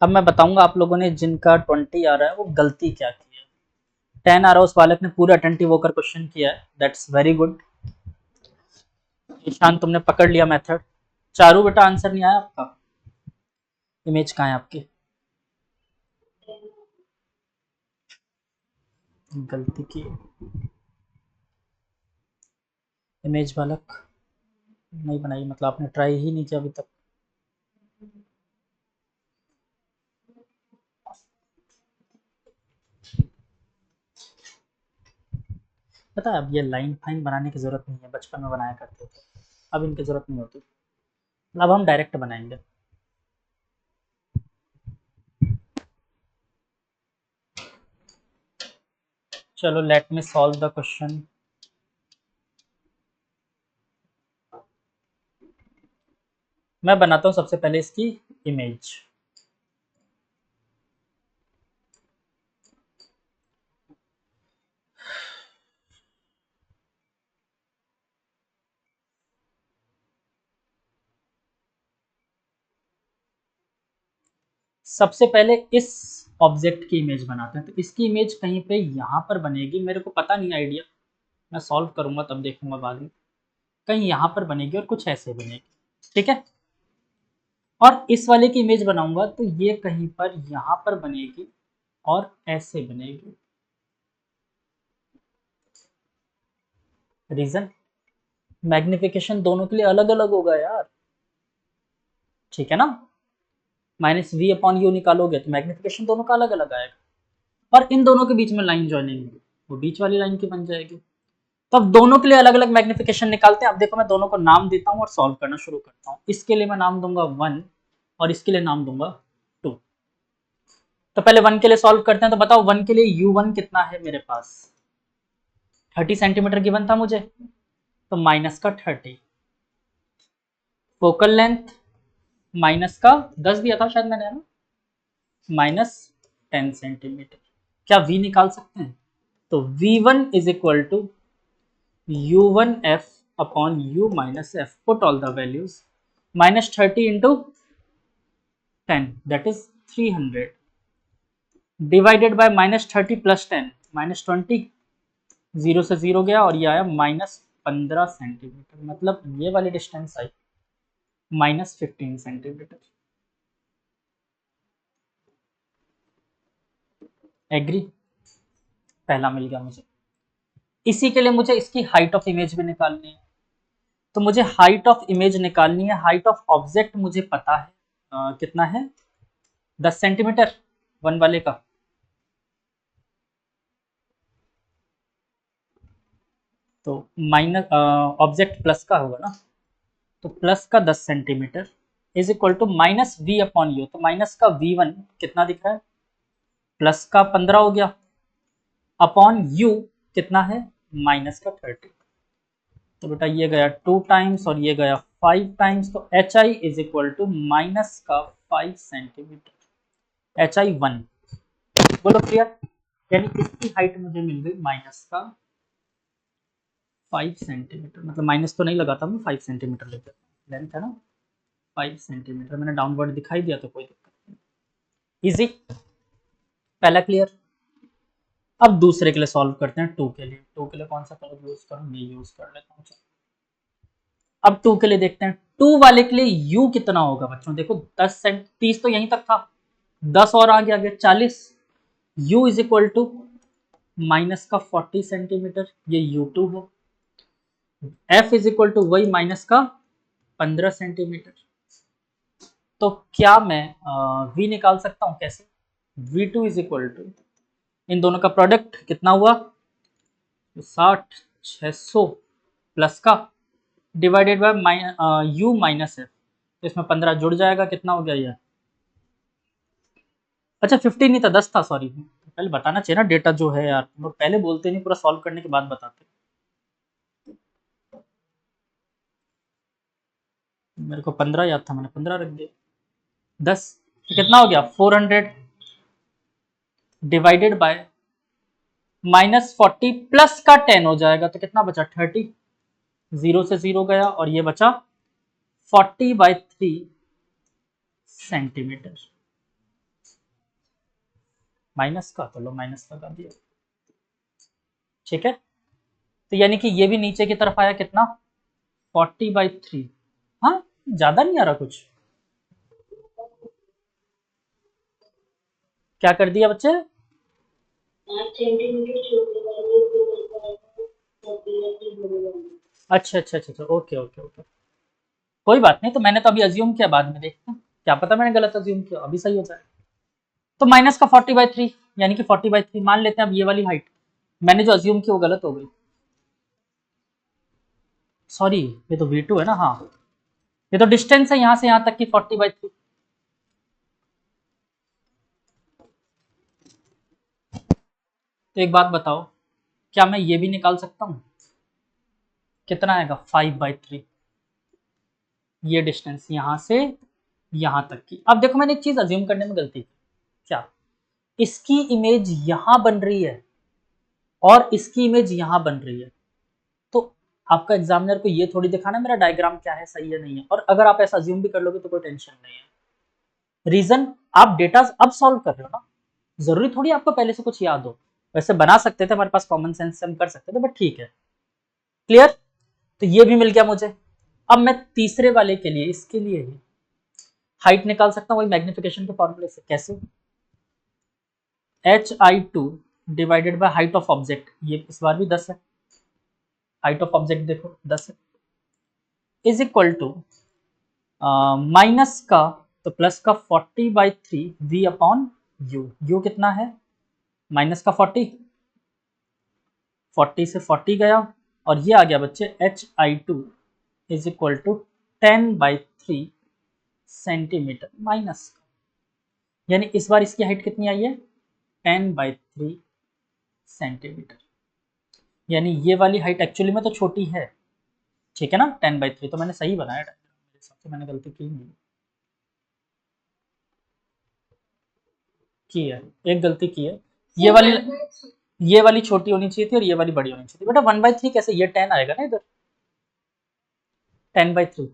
S1: अब मैं बताऊंगा आप लोगों ने जिनका 20 आ रहा है वो गलती क्या की है। 10 आ रहा है उस बालक ने पूरा अटेंटिव होकर क्वेश्चन किया है, दैट्स वेरी गुड। ईशान तुमने पकड़ लिया मेथड। चारू बेटा आंसर नहीं आया आपका? इमेज कहाँ है आपकी? गलती की, इमेज बालक नहीं बनाई, मतलब आपने ट्राई ही नहीं किया अभी तक। पता है अब ये लाइन फाइन बनाने की जरूरत नहीं है, बचपन में बनाया करते थे, अब इनकी जरूरत नहीं होती, अब हम डायरेक्ट बनाएंगे। चलो let me solve the question. मैं बनाता हूँ सबसे पहले इसकी इमेज। सबसे पहले इस ऑब्जेक्ट की इमेज बनाते हैं, तो इसकी इमेज कहीं पे यहाँ पर बनेगी, मेरे को पता नहीं आइडिया, मैं सॉल्व करूंगा तब देखूंगा बाद में, कहीं यहाँ पर बनेगी और कुछ ऐसे बनेगी, ठीक है। और इस वाले की इमेज बनाऊंगा तो ये कहीं पर यहाँ पर बनेगी और ऐसे बनेगी। रीजन, मैग्निफिकेशन दोनों के लिए अलग अलग होगा यार, ठीक है ना। माइनस वी अपॉन यू निकालोगे तो मैग्निफिकेशन दोनों का अलग अलग आएगा, और इन दोनों के बीच में लाइन ज्वाइनिंग होगी, वो बीच वाली लाइन की बन जाएगी। तो अब दोनों के लिए अलग अलग मैग्निफिकेशन निकालते हैं। अब देखो मैं दोनों को नाम देता हूँ और सॉल्व करना शुरू करता हूँ। इसके लिए मैं नाम दूंगा 1 और इसके लिए नाम दूंगा 2। तो पहले 1 के लिए सॉल्व करते हैं। तो बताओ 1 के लिए u1 कितना है मेरे पास, 30 सेंटीमीटर गिवन था मुझे, तो माइनस का 30। फोकल लेंथ माइनस का 10 दिया था शायद मैंने, है ना, माइनस 10 सेंटीमीटर। क्या v निकाल सकते हैं? तो v1 is equal to u1f upon u minus f, put all the values, minus 30 into 10 that is 300 divided by minus 30 plus 10 minus 20, zero से जीरो गया और ये आया माइनस 15 सेंटीमीटर, मतलब ये वाली डिस्टेंस आई माइनस 15 सेंटीमीटर। एग्री, पहला मिल गया मुझे। इसी के लिए मुझे इसकी हाइट ऑफ इमेज भी निकालनी है, तो मुझे हाइट ऑफ इमेज निकालनी है। हाइट ऑफ ऑब्जेक्ट मुझे पता है कितना है, 10 सेंटीमीटर 1 वाले का, तो माइनस ऑब्जेक्ट प्लस का होगा ना, तो प्लस का 10 centimetre is equal to minus V upon U, तो माइनस का v1 कितना दिख रहा है, प्लस का 15 हो गया, अपॉन यू कितना है, माइनस का 30। तो बेटा ये गया 2 टाइम्स और ये गया 5 टाइम्स, तो H I is equal to minus का 5 सेंटीमीटर, एच आई 1। बोलो क्लियर, यानी इसकी हाइट मुझे मिल गई माइनस का 5 सेंटीमीटर, मतलब माइनस तो नहीं लगाता मैं, 5 सेंटीमीटर लेते, लेंथ है ना 5 सेंटीमीटर, मैंने डाउनवर्ड दिखाई दिया तो कोई दिक्कत नहीं। इजी, पहला क्लियर। अब दूसरे के लिए सॉल्व करते हैं, 2 के लिए। 2 के लिए कौन सा कलर यूज करूँ, ये यूज कर लेता हूँ। अब 2 के लिए देखते हैं, 2 वाले के लिए u कितना होगा बच्चों, देखो 10 सेंट, 30 तो यहीं तक था, 10 और आगे आ गया 40, u is equal to minus का 40 सेंटीमीटर, ये u2 है। f इज इक्वल टू वही माइनस का 15 सेंटीमीटर। तो क्या मैं v निकाल सकता हूं, कैसे, v2 इज इक्वल टू, इन दोनों का प्रोडक्ट कितना हुआ, 60 600 प्लस का divided by u minus F, तो इसमें 15 जुड़ जाएगा, कितना हो गया ये, अच्छा 15 नहीं था 10 था, सॉरी, पहले बताना चाहिए ना डेटा जो है यार, हम लोग पहले बोलते नहीं, पूरा सॉल्व करने के बाद बताते। मेरे को 15 याद था, मैंने 15 रख दिया, 10, तो कितना हो गया 400 डिवाइडेड बाय माइनस 40 प्लस का 10 हो जाएगा, तो कितना बचा 30, जीरो से जीरो गया और ये बचा 40/3 सेंटीमीटर, माइनस का, तो लो माइनस लगा दिया, ठीक है। तो यानी कि ये भी नीचे की तरफ आया कितना, 40/3, हाँ ज्यादा नहीं आ रहा कुछ, क्या कर दिया बच्चे, अच्छा अच्छा अच्छा अच्छा, ओके ओके ओके, कोई बात नहीं। तो मैंने तो अभी अज्यूम किया, बाद में देखते हैं, क्या पता मैंने गलत अज्यूम किया, अभी सही हो जाए। तो माइनस का 40/3 यानी कि 40/3 मान लेते हैं। अब ये वाली हाइट मैंने जो अज्यूम की वो गलत हो गई, सॉरी, ये तो V2 है ना, हाँ, ये तो डिस्टेंस है यहाँ से यहाँ तक की 40/3। तो एक बात बताओ, क्या मैं ये भी निकाल सकता हूँ? कितना आएगा? 5/3, ये डिस्टेंस यहाँ से यहाँ तक की। अब देखो मैंने एक चीज अज्यूम करने में गलती की, क्या? इसकी इमेज यहाँ बन रही है और इसकी इमेज यहाँ बन रही है, तो आपका एग्जामिनर को ये थोड़ी दिखाना मेरा डायग्राम क्या है, सही है नहीं है। और अगर आप ऐसा अज्यूम भी कर लोगे तो कोई टेंशन नहीं है। रीजन, आप डेटा अब सॉल्व कर रहे हो ना, जरूरी थोड़ी आपको पहले से कुछ याद हो। वैसे बना सकते थे, हमारे पास कॉमन सेंस से हम कर सकते थे, बट ठीक है, क्लियर। तो ये भी मिल गया मुझे। अब मैं तीसरे वाले के लिए, इसके लिए ही हाइट निकाल सकता हूँ वही मैग्निफिकेशन के फॉर्मूले से। कैसे? hi2 divided by height of object, ये इस बार भी 10 है, हाइट ऑफ ऑब्जेक्ट देखो 10 है, इज इक्वल टू माइनस का, तो प्लस का 40/3 v अपॉन यू। यू कितना है? माइनस का 40, 40 से 40 गया, और ये आ गया बच्चे hi2 is equal to 10/3 centimetre minus, यानी इस बार इसकी हाइट कितनी आई है? 10/3 सेंटीमीटर। यानी ये वाली हाइट एक्चुअली में तो छोटी है, ठीक है ना, 10/3। तो मैंने सही बनाया डायग्राम, मेरे हिसाब से मैंने गलती की नहीं की है, एक गलती की है। ये वाली छोटी होनी चाहिए थी और ये वाली बड़ी होनी चाहिए थी। बेटा 1/3 कैसे? ये 10 आएगा ना इधर, 10/3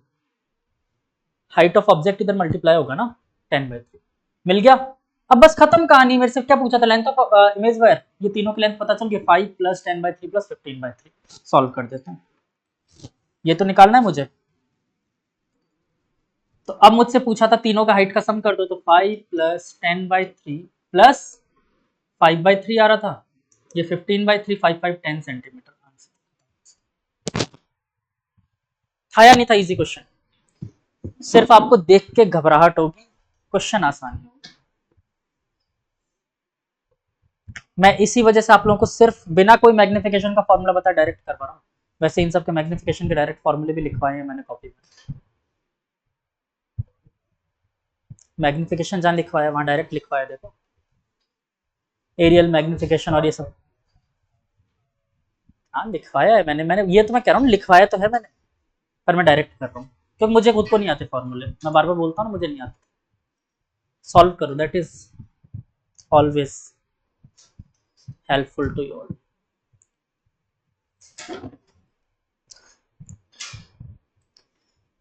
S1: हाइट ऑफ ऑब्जेक्ट इधर मल्टीप्लाई होगा ना, 10/3 मिल गया। अब बस खत्म कहानी। मेरे से क्या पूछा था? लेंथ ऑफ इमेज वायर, ये तीनों की लेंथ पता चल गई, 5 प्लस 10/3 प्लस 15/3। सॉल्व कर देते हैं, ये तो निकालना है मुझे। तो अब मुझसे पूछा था तीनों का हाइट का सम कर दो, तो 5 प्लस 10/3 प्लस 5/3 आ रहा था, ये 15/3, 5 5 10 सेंटीमीटर। आंसर था या नहीं था? इजी क्वेश्चन, सिर्फ आपको देख के घबराहट होगी, क्वेश्चन आसान है। मैं इसी वजह से आप लोगों को सिर्फ बिना कोई मैग्निफिकेशन का फॉर्मूला बता डायरेक्ट करवा रहा हूँ। वैसे इन सब के मैग्निफिकेशन के डायरेक्ट फॉर्मूले भी लिखवाए हैं मैंने कॉपी में, मैग्निफिकेशन जहाँ लिखवाया वहां डायरेक्ट लिखवाया, देखो एरियल मैग्निफिकेशन और ये सब। हाँ लिखवाया है मैंने ये तो मैं कह रहा हूँ, लिखवाया तो है मैंने, पर मैं डायरेक्ट कर रहा हूँ क्योंकि मुझे खुद को नहीं आते फॉर्मूले। मैं बार बार बोलता हूँ ना, मुझे नहीं आते। सॉल्व करो, that is always helpful to you all.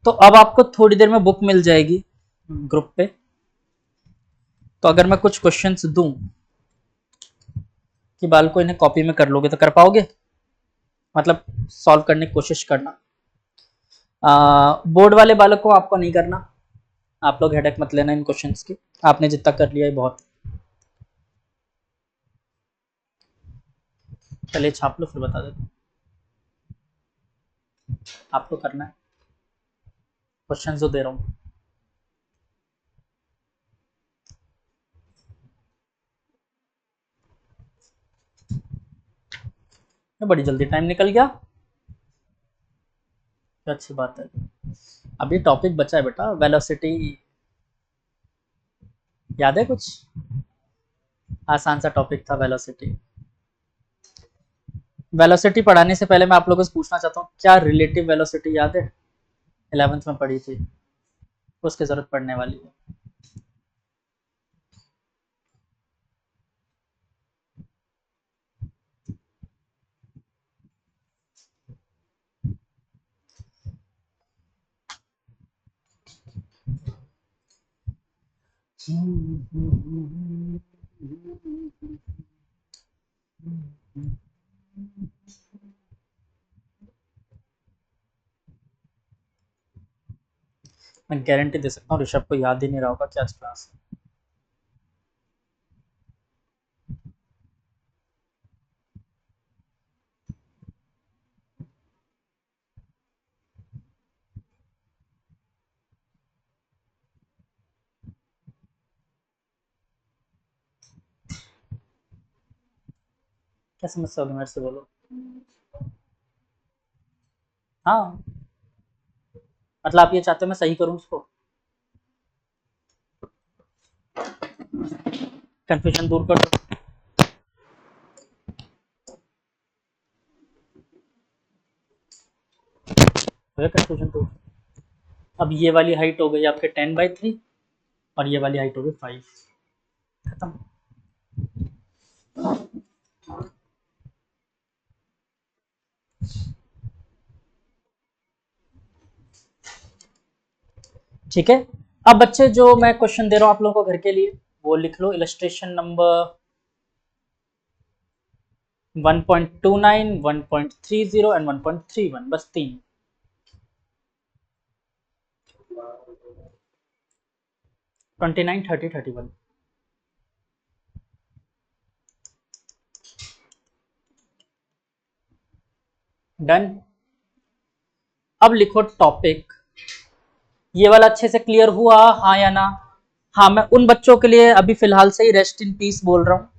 S1: तो अब आपको थोड़ी देर में बुक मिल जाएगी ग्रुप पे। तो अगर मैं कुछ क्वेश्चंस दूं कि बाल को इन्हें कॉपी में कर लोगे तो कर पाओगे? मतलब सॉल्व करने की कोशिश करना। बोर्ड वाले बालक को आपको नहीं करना, आप लोग हेडेक मत लेना इन क्वेश्चंस की, आपने जितना कर लिया है बहुत। चलिए छाप लो फिर बता देता हूँ, आपको करना है क्वेश्चन जो दे रहा हूँ। बड़ी जल्दी टाइम निकल गया, अच्छी बात है। अभी टॉपिक बचा है बेटा, वेलोसिटी, याद है कुछ? आसान सा टॉपिक था वेलोसिटी। वेलोसिटी पढ़ाने से पहले मैं आप लोगों से पूछना चाहता हूँ, क्या रिलेटिव वेलोसिटी याद है? 11th में पढ़ी थी, उसकी जरूरत पड़ने वाली है। मैं गारंटी दे सकता हूँ ऋषभ को याद ही नहीं रहा होगा क्या क्लास। क्या समस्या होगी मेरे से बोलो। हाँ, मतलब आप ये चाहते हो मैं सही करूँ उसको, कंफ्यूजन दूर कर दो। कंफ्यूजन दूर। अब ये वाली हाइट हो गई आपके 10/3 और ये वाली हाइट हो गई 5। खत्म। ठीक है। अब बच्चे जो मैं क्वेश्चन दे रहा हूँ आप लोगों को घर के लिए वो लिख लो। इलस्ट्रेशन नंबर 1.29, 1.30 एंड 1.31, बस 3। 29, 30, 31। डन। अब लिखो टॉपिक। ये वाला अच्छे से क्लियर हुआ, हाँ या ना? हाँ, मैं उन बच्चों के लिए अभी फिलहाल से ही रेस्ट इन पीस बोल रहा हूँ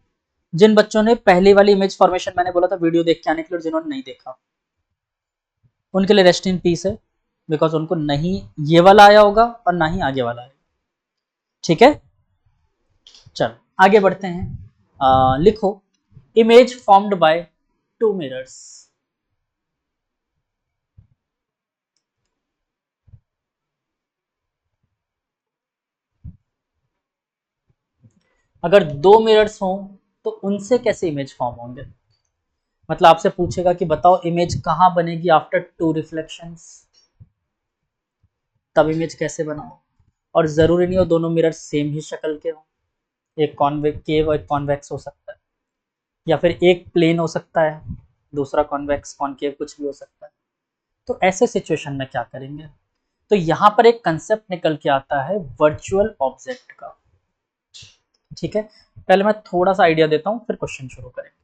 S1: जिन बच्चों ने पहली वाली इमेज फॉर्मेशन मैंने बोला था वीडियो देख के आने के लिए, और जिन्होंने नहीं देखा उनके लिए रेस्ट इन पीस है, बिकॉज उनको नहीं ये वाला आया होगा और ना ही आगे वाला आएगा। ठीक है, चलो आगे बढ़ते हैं। लिखो इमेज फॉर्म्ड बाय 2 मिरर्स। अगर 2 मिरर्स हों तो उनसे कैसे इमेज फॉर्म होंगे? मतलब आपसे पूछेगा कि बताओ इमेज कहाँ बनेगी आफ्टर 2 रिफ्लेक्शंस, तब इमेज कैसे बनाओ? और जरूरी नहीं हो दोनों मिरर सेम ही शक्ल के हो, एक कॉन्वेकेव और एक कॉन्वेक्स हो सकता है, या फिर एक प्लेन हो सकता है दूसरा कॉन्वेक्स कॉन्केव, कुछ भी हो सकता है। तो ऐसे सिचुएशन में क्या करेंगे? तो यहाँ पर एक कंसेप्ट निकल के आता है वर्चुअल ऑब्जेक्ट का। ठीक है, पहले मैं थोड़ा सा आइडिया देता हूँ फिर क्वेश्चन शुरू करेंगे।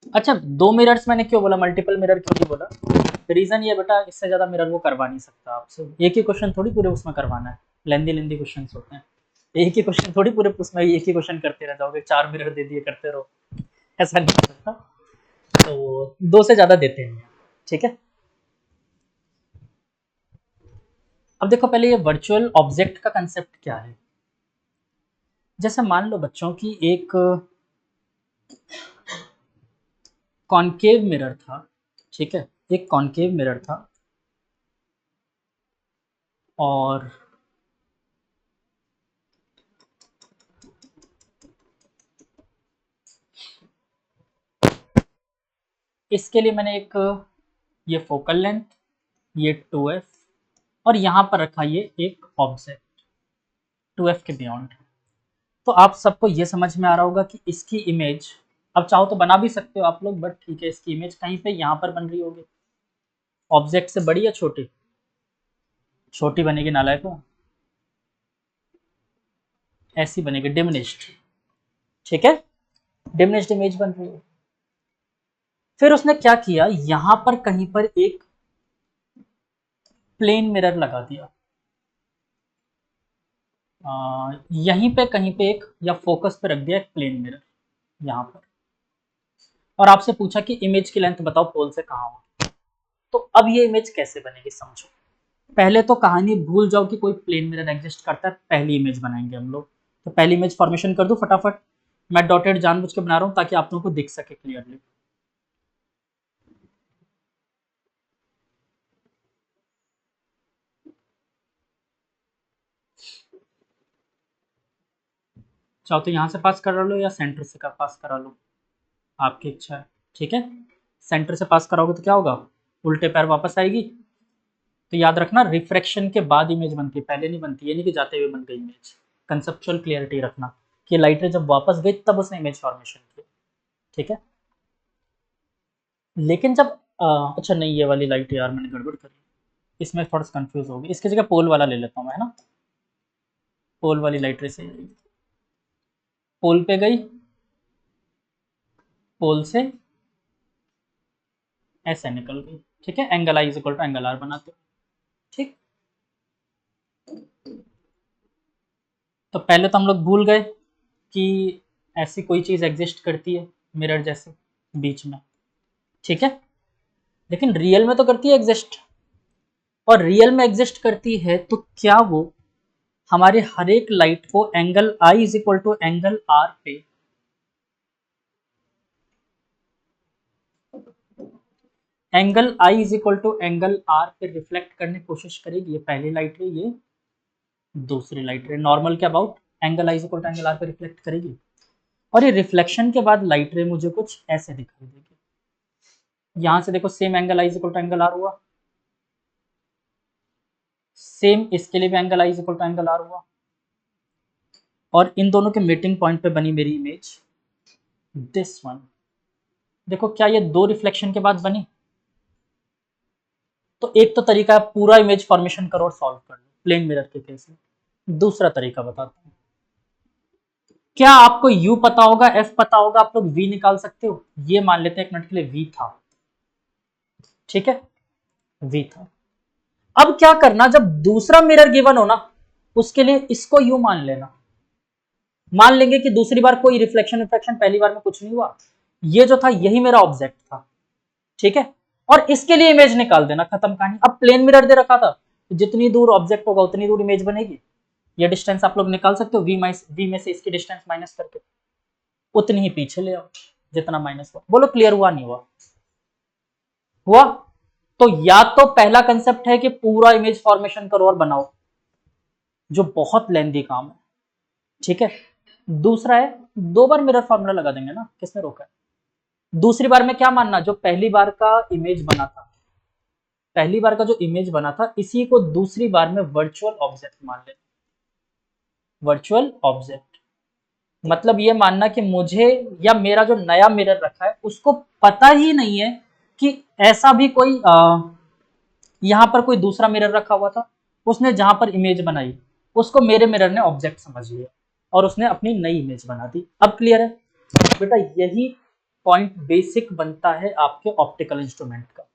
S1: अच्छा, 2 मिरर्स मैंने क्यों बोला, मल्टीपल मिरर क्यों नहीं बोला? रीजन ये बेटा, इससे ज्यादा मिरर वो करवा नहीं सकता आपसे, एक ही क्वेश्चन थोड़ी पूरे उसमें करवाना है, लेंदी लेंदी क्वेश्चन होते हैं। एक ही क्वेश्चन थोड़ी पूरे उसमें एक ही क्वेश्चन करते रह जाओगे, 4 मिरर दे दिए करते रहो, ऐसा नहीं हो सकता। तो 2 से ज्यादा देते नहीं हैं। ठीक है, अब देखो पहले ये वर्चुअल ऑब्जेक्ट का कंसेप्ट क्या है। जैसे मान लो बच्चों की एक कॉन्केव मिरर था, ठीक है, एक कॉन्केव मिरर था और इसके लिए मैंने एक ये फोकल लेंथ, ये 2f और यहाँ पर रखा ये एक ऑब्जेक्ट 2f के बियॉन्ड। तो आप सबको ये समझ में आ रहा होगा कि इसकी इमेज, अब चाहो तो बना भी सकते हो आप लोग, बट ठीक है, इसकी इमेज कहीं पे यहाँ पर बन रही होगी। ऑब्जेक्ट से बड़ी या छोटी? छोटी बनेगी नालायकों, ऐसी बनेगी डिमिनिश्ड। ठीक है, डिमिनिश्ड इमेज बन रही है। फिर उसने क्या किया, यहां पर कहीं पर एक प्लेन मिरर लगा दिया, यहीं पे कहीं पे एक, या फोकस पे रख दिया एक प्लेन मिरर यहां पर, और आपसे पूछा कि इमेज की लेंथ बताओ पोल से कहाँ हो। तो अब ये इमेज कैसे बनेगी समझो। पहले तो कहानी भूल जाओ कि कोई प्लेन मिरर एग्जिस्ट करता है, पहली इमेज बनाएंगे हम लोग। तो पहली इमेज फॉर्मेशन कर दो फटाफट। मैं डॉटेड जानबूझ के बना रहा हूँ ताकि आप लोगों को दिख सके क्लियरली। चाहो तो यहाँ से पास करा लो या सेंटर से पास करा लो, आपकी इच्छा है। ठीक है, सेंटर से पास कराओगे तो क्या होगा, उल्टे पैर वापस आएगी। तो याद रखना रिफ्रैक्शन के बाद इमेज बनती है, पहले नहीं बनती, ये नहीं कि जाते हुए बन गई इमेज। कंसेप्चुअल क्लियरिटी रखना कि लाइट रे जब वापस गई तब उसने इमेज फॉर्मेशन की। ठीक है, लेकिन जब अच्छा नहीं, ये वाली लाइट यार मैंने गड़बड़ करी, इसमें थोड़ा सा कंफ्यूज हो गई, इसकी जगह पोल वाला ले लेता हूँ मैं, है ना। पोल वाली लाइट रे से पोल पे गई, पोल से ऐसे निकल गई, ठीक है। Angle I is equal to angle R बनाते हो, ठीक। तो पहले तो हम लोग भूल गए कि ऐसी कोई चीज़ एग्जिस्ट करती है मिरर जैसे बीच में, ठीक है। लेकिन रियल में तो करती है एग्जिस्ट, और रियल में एग्जिस्ट करती है तो क्या वो हमारे हर एक लाइट को angle I is equal to angle R पे angle I is equal to angle R पे रिफ्लेक्ट करने की कोशिश करेगी? ये पहली लाइट है, ये दूसरी लाइट रे, नॉर्मल के about angle I is equal to angle R पे रिफ्लेक्ट करेगी। और ये रिफ्लेक्शन के बाद लाइट रे मुझे कुछ ऐसे दिखाई देगी। यहां से देखो, same angle I is equal to angle R हुआ, सेम इसके लिए भी angle I is equal to angle R हुआ, और इन दोनों के मीटिंग पॉइंट पे बनी मेरी इमेज दिस वन। देखो क्या ये दो रिफ्लेक्शन के बाद बनी? तो एक तो तरीका है पूरा इमेज फॉर्मेशन करो और सॉल्व कर लो प्लेन मिरर के केस में। दूसरा तरीका बताता हूँ। क्या आपको u पता होगा, f पता होगा, आप लोग v निकाल सकते हो? ये मान लेते हैं एक मिनट के लिए v था, ठीक है, v था। अब क्या करना, जब दूसरा मिरर गिवन हो ना, उसके लिए इसको u मान लेना। मान लेंगे कि दूसरी बार कोई रिफ्लेक्शन रिफ्लेक्शन पहली बार में कुछ नहीं हुआ, ये जो था यही मेरा ऑब्जेक्ट था, ठीक है। और इसके लिए इमेज निकाल देना, खत्म कहानी। अब प्लेन मिरर दे रखा था, तो जितनी दूर ऑब्जेक्ट होगा उतनी दूर इमेज बनेगी। ये डिस्टेंस आप लोग निकाल सकते हो, v में से इसकी डिस्टेंस माइनस करके उतनी ही पीछे ले आओ जितना माइनस हुआ। बोलो क्लियर हुआ नहीं हुआ? हुआ। तो या तो पहला कंसेप्ट है कि पूरा इमेज फॉर्मेशन करो और बनाओ, जो बहुत लेंदी काम है, ठीक है। दूसरा है दो बार मिरर फॉर्मूला लगा देंगे ना, किसने रोका है। दूसरी बार में क्या मानना, जो पहली बार का इमेज बना था, पहली बार का जो इमेज बना था, इसी को दूसरी बार में वर्चुअल ऑब्जेक्ट मान लेते। वर्चुअल ऑब्जेक्ट मतलब ये मानना कि मुझे या मेरा जो नया मिरर रखा है उसको पता ही नहीं है कि ऐसा भी कोई यहां पर कोई दूसरा मिरर रखा हुआ था, उसने जहां पर इमेज बनाई उसको मेरे मिरर ने ऑब्जेक्ट समझ लिया और उसने अपनी नई इमेज बना दी। अब क्लियर है बेटा? यही पॉइंट बेसिक बनता है आपके ऑप्टिकल इंस्ट्रूमेंट का,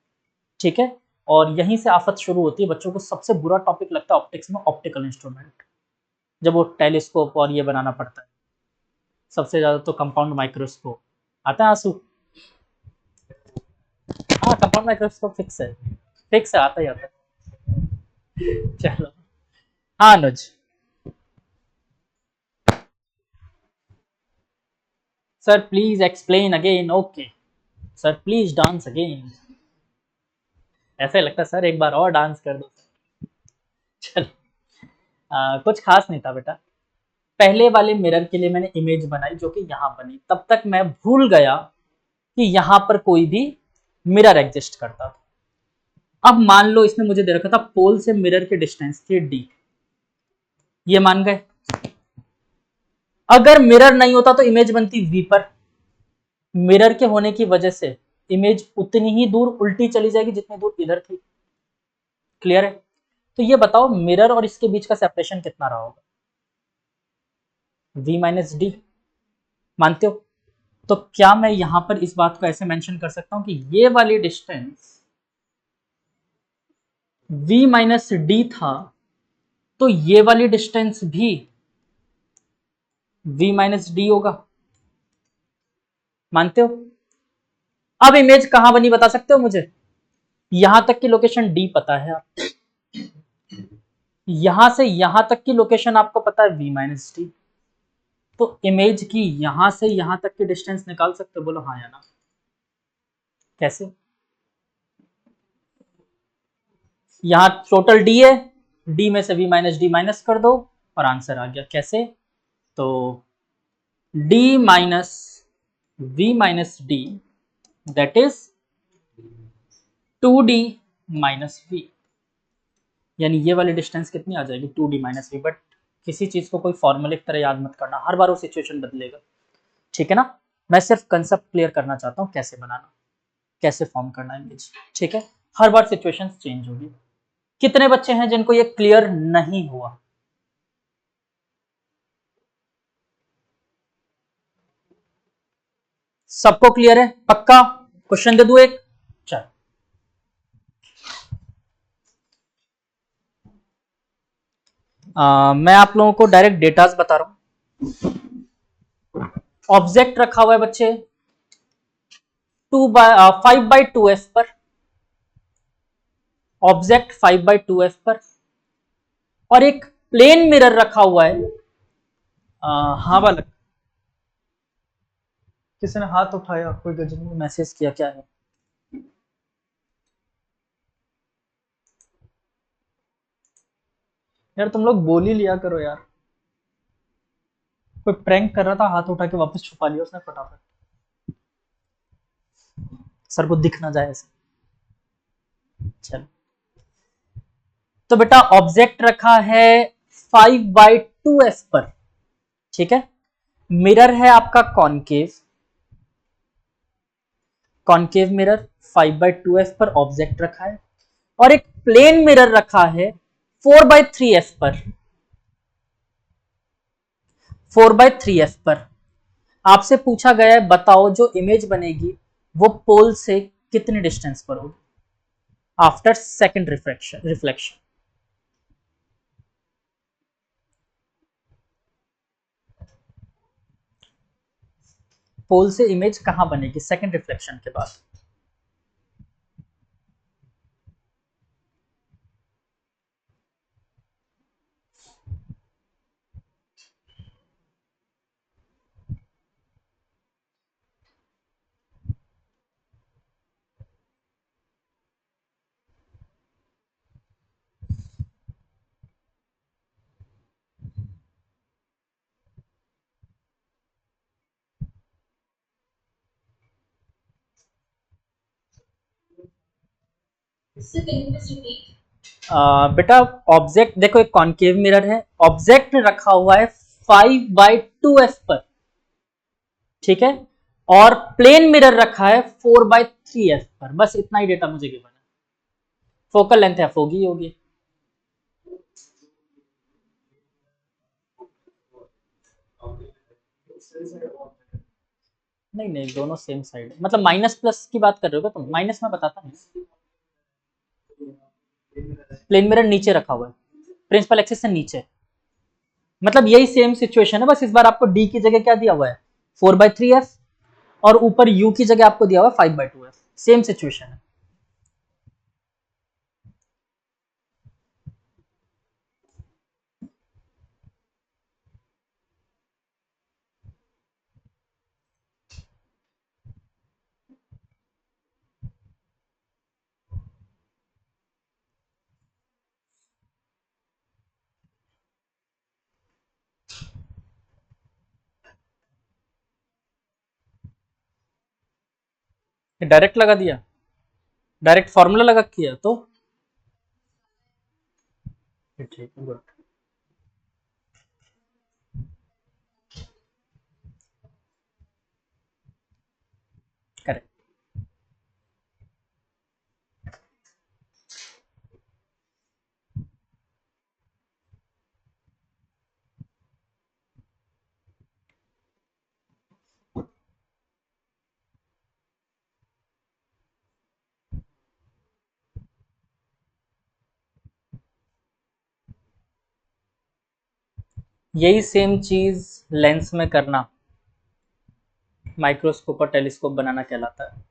S1: ठीक है। और यहीं से आफत शुरू होती है। बच्चों को सबसे बुरा टॉपिक लगता है ऑप्टिक्स में ऑप्टिकल इंस्ट्रूमेंट, जब वो टेलीस्कोप और ये बनाना पड़ता है। सबसे ज्यादा तो कंपाउंड माइक्रोस्कोप आता है आंसू। हाँ, कंपाउंड माइक्रोस्कोप फिक्स है, फिक्स है, आता ही आता है। चलो, हाँ Anuj. Sir please explain again. Okay sir, please dance again. ऐसे लगता है सर एक बार और डांस कर दो। चलो, कुछ खास नहीं था बेटा। पहले वाले मिरर के लिए मैंने इमेज बनाई जो कि यहां बनी, तब तक मैं भूल गया कि यहां पर कोई भी मिरर एग्जिस्ट करता था। अब मान लो इसने मुझे दे रखा था पोल से मिरर की डिस्टेंस थी d, ये मान गए। अगर मिरर नहीं होता तो इमेज बनती v पर, मिरर के होने की वजह से इमेज उतनी ही दूर उल्टी चली जाएगी जितनी दूर इधर थी। क्लियर है? तो ये बताओ मिरर और इसके बीच का सेपरेशन कितना रहा होगा? v माइनस डी, मानते हो? तो क्या मैं यहां पर इस बात को ऐसे मेंशन कर सकता हूं कि ये वाली डिस्टेंस v माइनस डी था, तो ये वाली डिस्टेंस भी v माइनस डी होगा? मानते हो? अब इमेज कहां बनी बता सकते हो मुझे? यहां तक की लोकेशन d पता है आप, यहां से यहां तक की लोकेशन आपको पता है v माइनस डी, तो इमेज की यहां से यहां तक की डिस्टेंस निकाल सकते हो? बोलो हाँ या ना। कैसे? यहां टोटल d है, d में से v माइनस डी माइनस कर दो और आंसर आ गया। कैसे? तो d minus v minus D that is 2d minus v, यानी ये वाली डिस्टेंस कितनी आ जाएगी? 2d minus we. बट किसी चीज को कोई फॉर्मूले की तरह याद मत करना, हर बार वो सिचुएशन बदलेगा, ठीक है ना। मैं सिर्फ कंसेप्ट क्लियर करना चाहता हूँ कैसे बनाना। कैसे फॉर्म करना है इमेज, ठीक है। हर बार सिचुएशन चेंज होगी। कितने बच्चे हैं जिनको ये क्लियर नहीं हुआ? सबको क्लियर है? पक्का? क्वेश्चन दे दूं एक? चल, मैं आप लोगों को डायरेक्ट डेटाज बता रहा हूं। ऑब्जेक्ट रखा हुआ है बच्चे 5/2f पर, ऑब्जेक्ट 5/2f पर, और एक प्लेन मिरर रखा हुआ है। हाँ बालक, किसी ने हाथ उठाया, कोई गजब में मैसेज किया, क्या है? यार तुम लोग बोल ही लिया करो यार। कोई प्रैंक कर रहा था, हाथ उठा के वापस छुपा लिया उसने फटाफट, सर को दिख ना जाए ऐसे। चलो, तो बेटा ऑब्जेक्ट रखा है 5/2f पर, ठीक है। मिरर है आपका कॉनकेव, कॉनकेव मिरर 5/2f पर ऑब्जेक्ट रखा है, और एक प्लेन मिरर रखा है 4/3f पर, 4/3f पर। आपसे पूछा गया है बताओ जो इमेज बनेगी वो पोल से कितने डिस्टेंस पर होगी आफ्टर सेकंड रिफ्लेक्शन। पोल से इमेज कहां बनेगी सेकंड रिफ्लेक्शन के बाद? बेटा ऑब्जेक्ट देखो, एक कॉनकेव मिरर है, ऑब्जेक्ट रखा हुआ है 5/2f पर, ठीक है, और प्लेन मिरर रखा है 4/3f पर। बस इतना ही डेटा मुझे गिवन है। फोकल लेंथ एफ होगी होगी। नहीं नहीं, दोनों सेम साइड, मतलब माइनस प्लस की बात कर रहे हो तुम? माइनस में बताता नहीं। प्लेन मिरर नीचे रखा हुआ है, प्रिंसिपल एक्सिस से नीचे, मतलब यही सेम सिचुएशन है, बस इस बार आपको डी की जगह क्या दिया हुआ है 4/3f, और ऊपर u की जगह आपको दिया हुआ है 5/2f। सेम सिचुएशन है। डायरेक्ट लगा दिया, डायरेक्ट फॉर्मूला लगा किया तो ठीक है, गुड। करेक्ट। यही सेम चीज लेंस में करना माइक्रोस्कोप और टेलीस्कोप बनाना कहलाता है।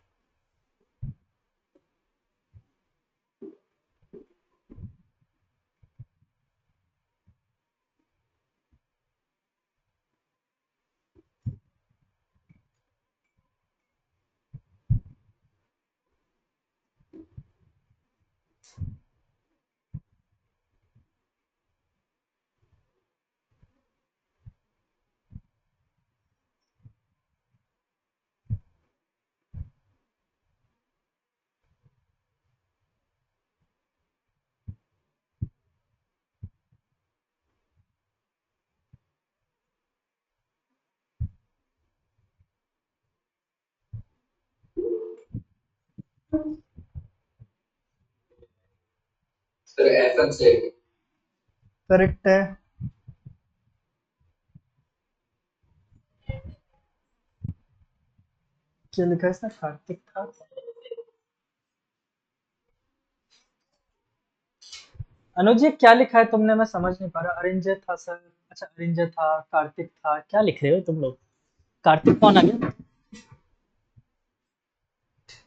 S2: सर FM से
S1: करेक्ट है। क्या लिखा है इसमें? कार्तिक था। अनुज ये क्या लिखा है तुमने? मैं समझ नहीं पा रहा। अरिंजय था सर। अच्छा अरिंजय था, कार्तिक था, क्या लिख रहे हो तुम लोग? कार्तिक कौन आ गया?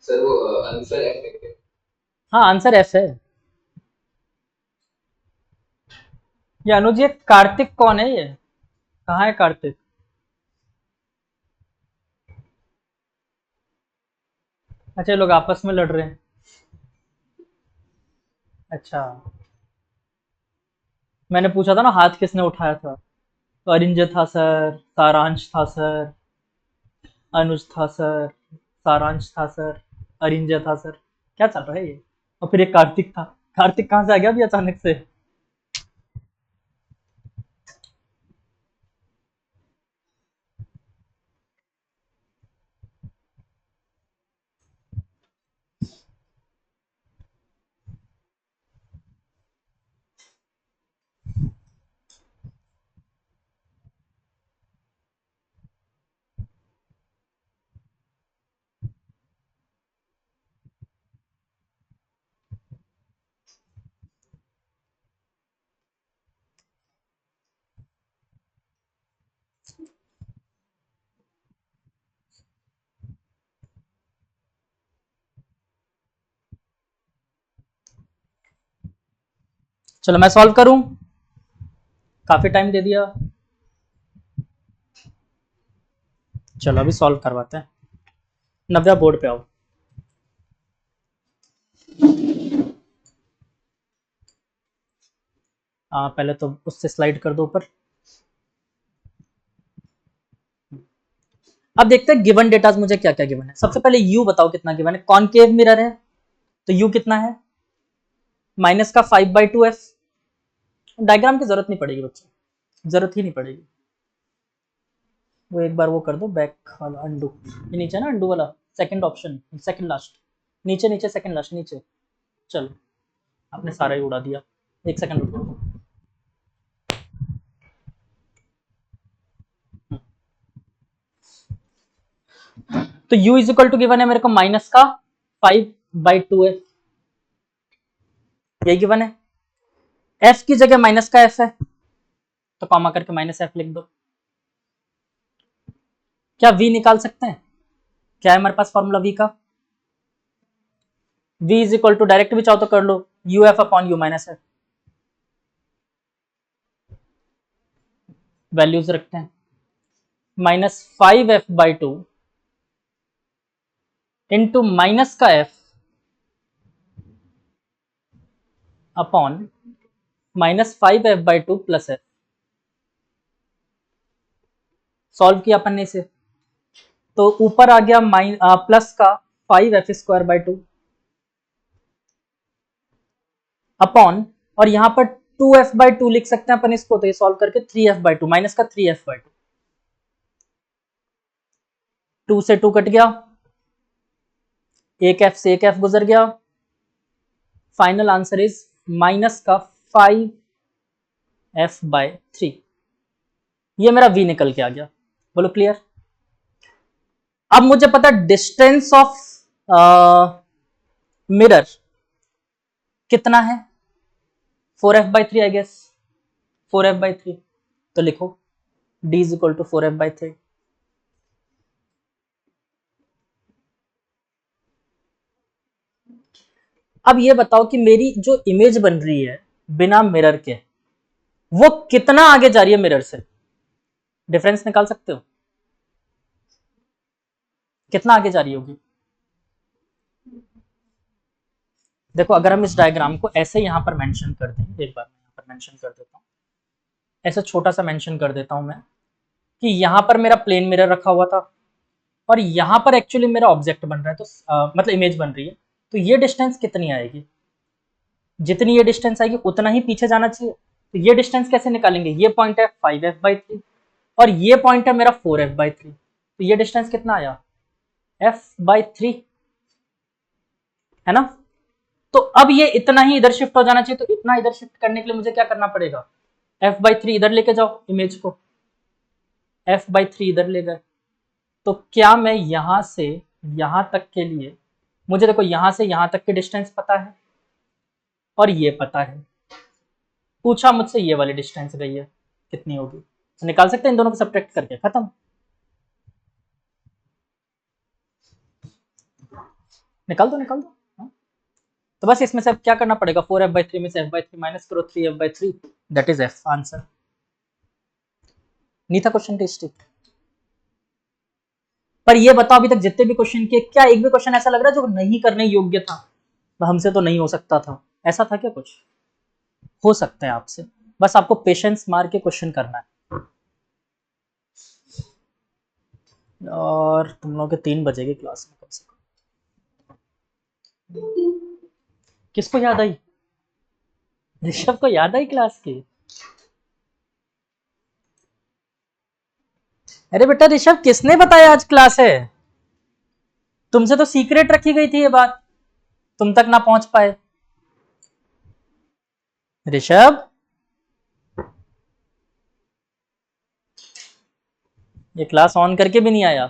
S2: सर वो आंसर है।
S1: हाँ आंसर एफ है। ये अनुज ये कार्तिक कौन है? ये कहाँ है कार्तिक? अच्छा ये लोग आपस में लड़ रहे हैं। अच्छा मैंने पूछा था ना हाथ किसने उठाया था, तो अरिंजय था सर, सारांश था सर, अनुज था सर, सारांश था सर, अरिंजय था सर। क्या चल रहा है ये? और फिर ये कार्तिक था। कार्तिक कहाँ से आ गया अभी अचानक से? चलो मैं सॉल्व करूं, काफी टाइम दे दिया। चलो अभी सॉल्व करवाते हैं। नव्या बोर्ड पे आओ। पहले तो उससे स्लाइड कर दो ऊपर। अब देखते हैं गिवन डेटा मुझे क्या क्या गिवन है। सबसे पहले यू बताओ कितना गिवन है। कॉनकेव मिरर है तो यू कितना है? माइनस का 5/2f। डायग्राम की जरूरत नहीं पड़ेगी बच्चों, जरूरत ही नहीं पड़ेगी। वो एक बार वो कर दो बैक वाला अंडू। ये नीचे ना अंडू वाला सेकंड ऑप्शन, सेकंड लास्ट, नीचे नीचे सेकंड लास्ट नीचे। चलो आपने सारा ही उड़ा दिया। एक सेकंड रुको। तो u is equal to given है मेरे को माइनस का 5/2f, यही गिवन है। f की जगह माइनस का f है तो कॉमा करके माइनस f लिख दो। क्या v निकाल सकते हैं? क्या है हमारे पास फॉर्मूला v का? v is equal to direct भी चाहो तो कर लो, uf upon u minus f। Values रखते हैं -5f/2 इंटू माइनस का f upon -5f/2 plus f। Solve किया अपन ने इसे तो ऊपर आ गया प्लस का 5f² 2 अपॉन, और यहां पर 2f/2 लिख सकते हैं अपन इसको, तो ये सॉल्व करके 3f/2 माइनस का 3f/2। 2 से 2 कट गया, एक f से एक f गुजर गया। फाइनल आंसर इज माइनस का 5f/3। ये मेरा v निकल के आ गया। बोलो क्लियर? अब मुझे पता डिस्टेंस ऑफ मिरर कितना है, 4f/3 आई गेस। 4f/3 तो लिखो d is equal to 4f/3। अब ये बताओ कि मेरी जो इमेज बन रही है बिना मिरर के, वो कितना आगे जा रही है मिरर से? डिफरेंस निकाल सकते हो? कितना आगे जा रही होगी? देखो अगर हम इस डायग्राम को ऐसे यहां पर मेंशन कर दें, एक बार मैं यहां पर मेंशन कर देता हूं, ऐसे छोटा सा मेंशन कर देता हूं मैं कि यहां पर मेरा प्लेन मिरर रखा हुआ था और यहां पर एक्चुअली मेरा ऑब्जेक्ट बन रहा है, तो मतलब इमेज बन रही है। तो ये डिस्टेंस कितनी आएगी? जितनी ये डिस्टेंस आएगी उतना ही पीछे जाना चाहिए। तो ये डिस्टेंस कैसे निकालेंगे? ये पॉइंट है 5f/3 और ये पॉइंट है मेरा 4f/3। तो ये डिस्टेंस कितना आया? f/3। है ना। तो अब ये इतना ही इधर शिफ्ट हो जाना चाहिए, तो इतना इधर शिफ्ट करने के लिए मुझे क्या करना पड़ेगा, f/3 इधर लेके जाओ इमेज को, f/3 इधर ले गए। तो क्या मैं यहां से यहां तक के लिए, मुझे देखो यहां से यहां तक की डिस्टेंस पता है और ये पता है, पूछा मुझसे ये वाली डिस्टेंस गई है कितनी होगी, तो निकाल सकते हैं इन दोनों को सब्ट्रैक्ट करके, खत्म। निकाल दो निकाल दो। हाँ? तो बस इसमें से अब क्या करना पड़ेगा, 4f/3 में से f/3 माइनस करो 3f/3, that is f answer. नहीं था क्वेश्चन टेस्टी। पर ये बताओ अभी तक जितने भी क्वेश्चन किए, क्या एक भी क्वेश्चन ऐसा लग रहा है जो नहीं करने योग्य था, हमसे तो नहीं हो सकता था, ऐसा था क्या कुछ? हो सकता है आपसे, बस आपको पेशेंस मार के क्वेश्चन करना है। और तुम लोग के 3 बजेगी क्लास में कम से कम। किसको याद आई? ऋषभ को याद आई क्लास की? अरे बेटा ऋषभ, किसने बताया आज क्लास है? तुमसे तो सीक्रेट रखी गई थी ये बात, तुम तक ना पहुंच पाए। ऋषभ, ये क्लास ऑन करके भी नहीं आया।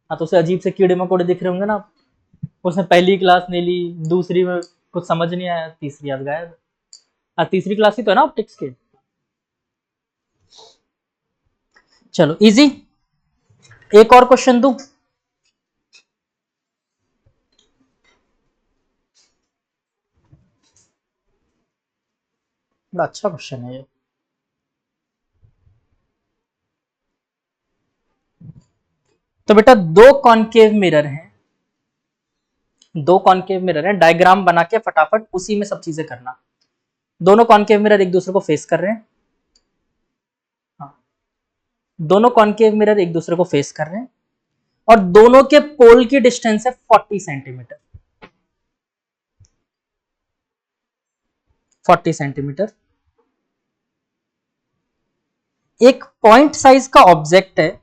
S1: हाँ, तो उसे अजीब से कीड़े मकोड़े दिख रहे होंगे ना, उसने पहली क्लास नहीं ली, दूसरी में कुछ समझ नहीं आया, तीसरी आज गायब। तीसरी क्लास ही तो है ना ऑप्टिक्स के। चलो इजी, एक और क्वेश्चन दूं। बड़ा अच्छा क्वेश्चन है ये। तो बेटा दो कॉनकेव मिरर हैं, दो कॉनकेव मिरर हैं, डायग्राम बना के फटाफट उसी में सब चीजें करना। दोनों कॉनकेव मिरर एक दूसरे को फेस कर रहे हैं। हाँ, दोनों कॉनकेव मिरर एक दूसरे को फेस कर रहे हैं और दोनों के पोल की डिस्टेंस है 40 सेंटीमीटर। 40 सेंटीमीटर। एक पॉइंट साइज का ऑब्जेक्ट है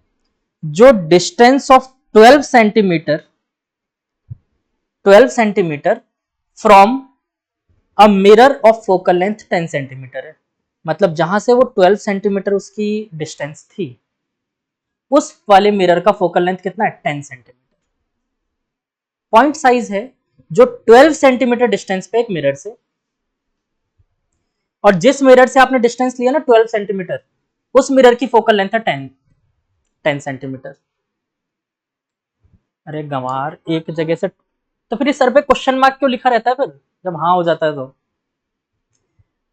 S1: जो distance of 12 centimetre, 12 centimetre from a mirror of focal length 10 centimetre है। मतलब जहां से वो 12 सेंटीमीटर उसकी डिस्टेंस थी, उस वाले मिरर का फोकल लेंथ कितना है, 10 सेंटीमीटर। पॉइंट साइज है जो 12 सेंटीमीटर डिस्टेंस पे एक मिरर से, और जिस मिरर से आपने डिस्टेंस लिया ना 12 सेंटीमीटर, उस मिरर की फोकल लेंथ है 10 सेंटीमीटर। अरे गंवार, एक जगह से तो फिर इस सर पे क्वेश्चन मार्क क्यों लिखा रहता है फिर, जब हाँ हो जाता है तो?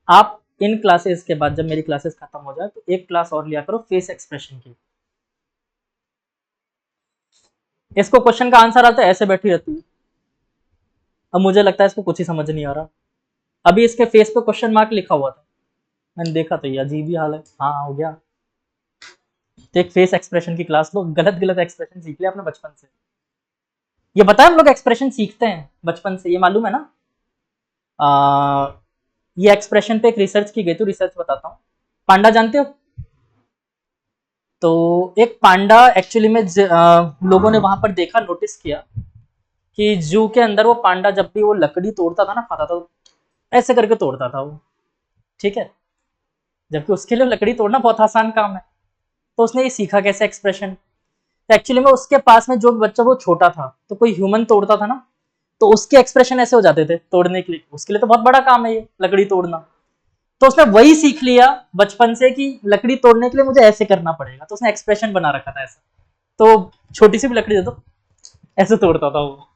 S1: आप इन क्लासेस के बाद जब मेरी क्लासेस खत्म हो जाए तो एक क्लास और लिया करो फेस एक्सप्रेशन की। इसको क्वेश्चन का आंसर आता है ऐसे बैठी रहती है। अब मुझे लगता है इसको कुछ ही समझ नहीं आ रहा। अभी इसके फेस पे क्वेश्चन मार्क लिखा हुआ था, मैंने देखा तो ये अजीब ही हाल है। हाँ हो गया। तो एक फेस एक्सप्रेशन की क्लास लो, गलत गलत एक्सप्रेशन सीख लिया अपने बचपन से। ये बताया हम लोग एक्सप्रेशन सीखते हैं बचपन से, ये मालूम है ना। ये एक्सप्रेशन पे एक रिसर्च की गई थी, रिसर्च बताता हूँ। पांडा जानते हो? तो एक पांडा एक्चुअली में लोगों ने वहां पर देखा, नोटिस किया कि जू के अंदर वो पांडा जब भी वो लकड़ी तोड़ता था ना, खाता था, ऐसे करके तोड़ता था वो, ठीक है, जबकि उसके लिए लकड़ी तोड़ना बहुत आसान काम है। तो उसने ये सीखा कैसे एक्सप्रेशन। तो एक्चुअली में उसके पास में जो बच्चा वो छोटा था, तो कोई ह्यूमन तोड़ता था ना, तो उसके एक्सप्रेशन ऐसे हो जाते थे तोड़ने के लिए, उसके लिए तो बहुत बड़ा काम है ये लकड़ी तोड़ना। तो उसने वही सीख लिया बचपन से कि लकड़ी तोड़ने के लिए मुझे ऐसे करना पड़ेगा, तो उसने एक्सप्रेशन बना रखा था ऐसा। तो छोटी सी भी लकड़ी दे दो, ऐसे तोड़ता था वो।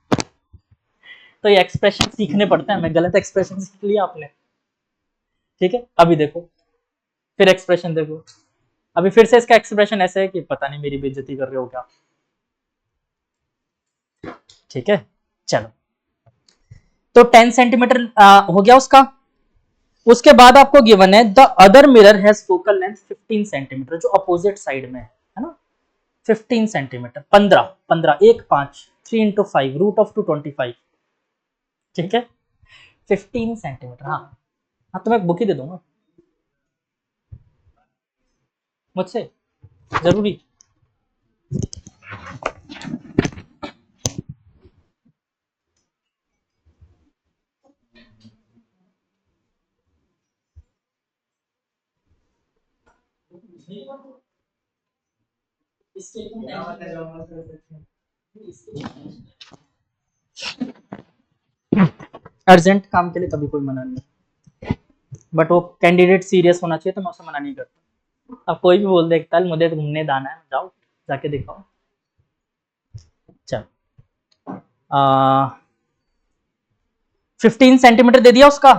S1: तो ये एक्सप्रेशन सीखने पड़ते हैं, मैं गलत एक्सप्रेशन सीख लिया आपने, ठीक है। अभी देखो, फिर एक्सप्रेशन देखो, अभी फिर से इसका एक्सप्रेशन ऐसे है कि पता नहीं मेरी बेइज्जती कर रहे हो क्या, ठीक है। चलो, तो 10 सेंटीमीटर हो गया उसका। उसके बाद आपको गिवन है the other mirror has focal length 15 centimetre, जो अपोजिट साइड में है ना, 15 सेंटीमीटर, 15 15 1 5 3 इंटू 5 रूट ऑफ 225, ठीक है, 15 सेंटीमीटर। हाँ हाँ, तो मैं बुक ही दे दूंगा मुझसे, जरूरी। अर्जेंट काम के लिए कभी कोई मना नहीं, बट वो कैंडिडेट सीरियस होना चाहिए तो मैं उसे मना नहीं करता। अब कोई भी बोल दे कल मुझे तो घूमने जाना है, जाओ जाके दिखाओ। चल 15 सेंटीमीटर दे दिया उसका।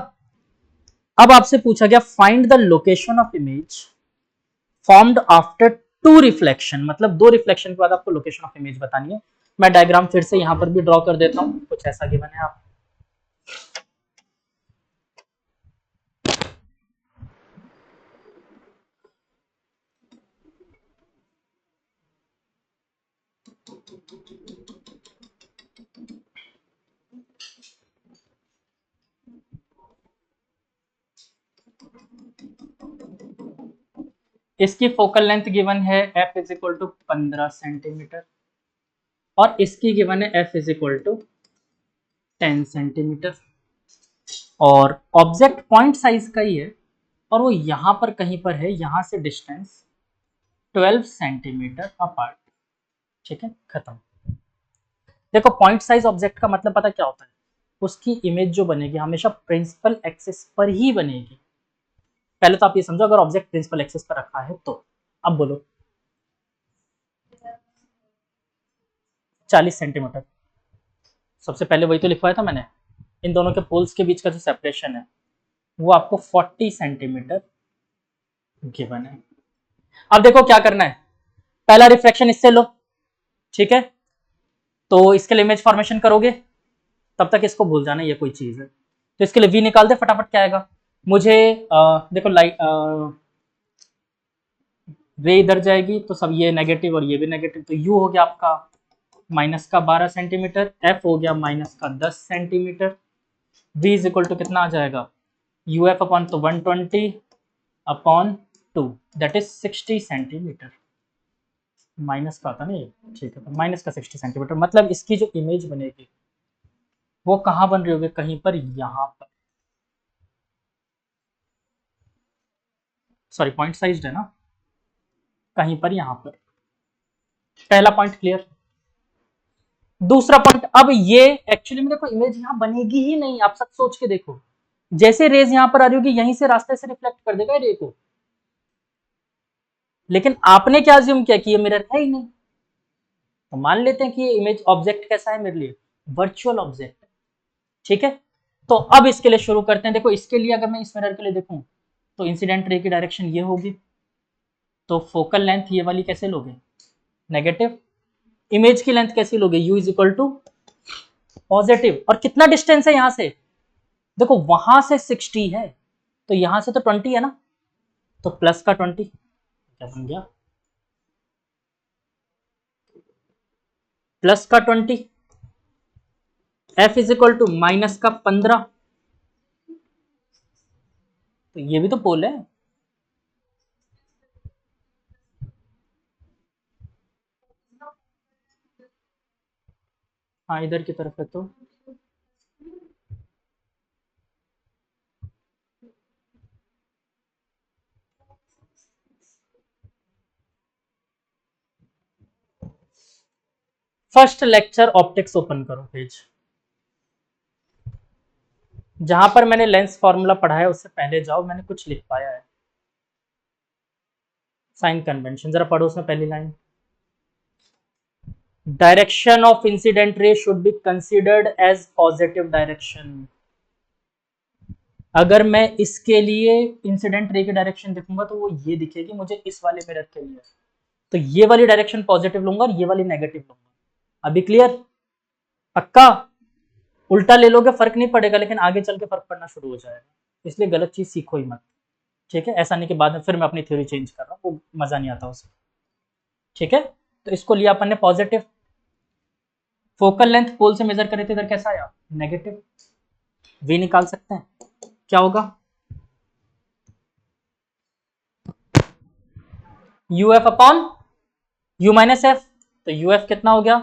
S1: अब आपसे पूछा गया find the location of image formed after two reflection, मतलब दो रिफ्लेक्शन के बाद आपको लोकेशन ऑफ इमेज बतानी है। मैं डायग्राम फिर से यहां पर भी ड्रॉ कर देता हूं, कुछ ऐसा गिवन है। आप इसकी फोकल लेंथ गिवन है f is equal to 15 centimetre और इसकी गिवन है f is equal to 10 centimetre और ऑब्जेक्ट पॉइंट साइज का ही है और वो यहां पर कहीं पर है, यहां से डिस्टेंस 12 सेंटीमीटर अपार्ट। ठीक है, खत्म। देखो पॉइंट साइज ऑब्जेक्ट का मतलब पता क्या होता है, उसकी इमेज जो बनेगी हमेशा प्रिंसिपल एक्सिस पर ही बनेगी। पहले तो आप ये समझो, अगर ऑब्जेक्ट प्रिंसिपल एक्सिस पर रखा है तो। अब बोलो 40 सेंटीमीटर, सबसे पहले वही तो लिखवाया था मैंने। इन दोनों के पोल्स के बीच का जो सेपरेशन है वो आपको 40 सेंटीमीटर गिवन है। अब देखो क्या करना है, पहला रिफ्लेक्शन इससे लो, ठीक है, तो इसके लिए इमेज फॉर्मेशन करोगे, तब तक इसको भूल जाना ये कोई चीज है। तो इसके लिए वी निकाल दे फटाफट, क्या आएगा मुझे देखो लाइट रे इधर जाएगी तो सब ये नेगेटिव और ये भी नेगेटिव, तो यू हो गया आपका माइनस का 12 सेंटीमीटर, एफ हो गया माइनस का 10 centimetre, v is equal to कितना आ जाएगा यू एफ अपॉन तो 120 upon 2 that is 60 centimetre. Minus का था नहीं, ठीक है, तो माइनस का 60 सेंटीमीटर, मतलब इसकी जो इमेज बनेगी वो कहाँ बन रही होगी, कहीं पर यहाँ पर, सॉरी पॉइंट साइज है ना, कहीं पर यहाँ पर। पहला पॉइंट क्लियर। दूसरा पॉइंट, अब ये एक्चुअली में देखो इमेज यहाँ बनेगी ही नहीं, आप सब सोच के देखो, जैसे रेज यहाँ पर आ रही होगी यहीं से रास्ते से रिफ्लेक्ट कर देगा रे को, लेकिन आपने क्या अज्यूम किया कि ये मिरर है ही नहीं, तो मान लेते हैं कि ये इमेज ऑब्जेक्ट कैसा है मेरे लिए, वर्चुअल ऑब्जेक्ट। ठीक है, तो अब इसके लिए शुरू करते हैं। देखो इसके लिए अगर मैं इस मिरर के लिए देखूं तो इंसिडेंट रे की डायरेक्शन ये होगी, तो फोकल लेंथ ये वाली कैसे लोगे, नेगेटिव। इमेज की लेंथ कैसी लोगे, u is equal to positive, और कितना डिस्टेंस है यहां से, देखो वहां से 60 है तो यहां से तो 20 है ना, तो प्लस का 20 क्या बन गया, प्लस का 20, f is equal to minus का 15, तो ये भी तो पोल है। हाँ इधर की तरफ है तो फर्स्ट लेक्चर ऑप्टिक्स ओपन करो पेज, जहां पर मैंने लेंस फॉर्मूला पढ़ा है उससे पहले जाओ, मैंने कुछ लिख पाया है, साइन कन्वेंशन जरा पढ़ो उसमें पहली line, direction of incident ray should be considered as positive direction. अगर मैं इसके लिए इंसिडेंट रे की डायरेक्शन देखूंगा तो वो ये दिखेगी मुझे इस वाले मिरर के लिए, तो ये वाली डायरेक्शन पॉजिटिव लूंगा और ये वाली नेगेटिव लूंगा। अभी क्लियर, पक्का, उल्टा ले लोगे फर्क नहीं पड़ेगा लेकिन आगे चल के फर्क पड़ना शुरू हो जाएगा, इसलिए गलत चीज सीखो ही मत। ठीक है, ऐसा नहीं कि बाद में फिर मैं अपनी थ्योरी चेंज कर रहा हूँ, वो मजा नहीं आता उसमें। ठीक है, तो इसको लिया अपन ने पॉजिटिव, फोकल लेंथ पोल से मेजर करे थे, इधर कैसा आया नेगेटिव, वी निकाल सकते हैं, क्या होगा you F upon U minus F, तो यूएफ कितना हो गया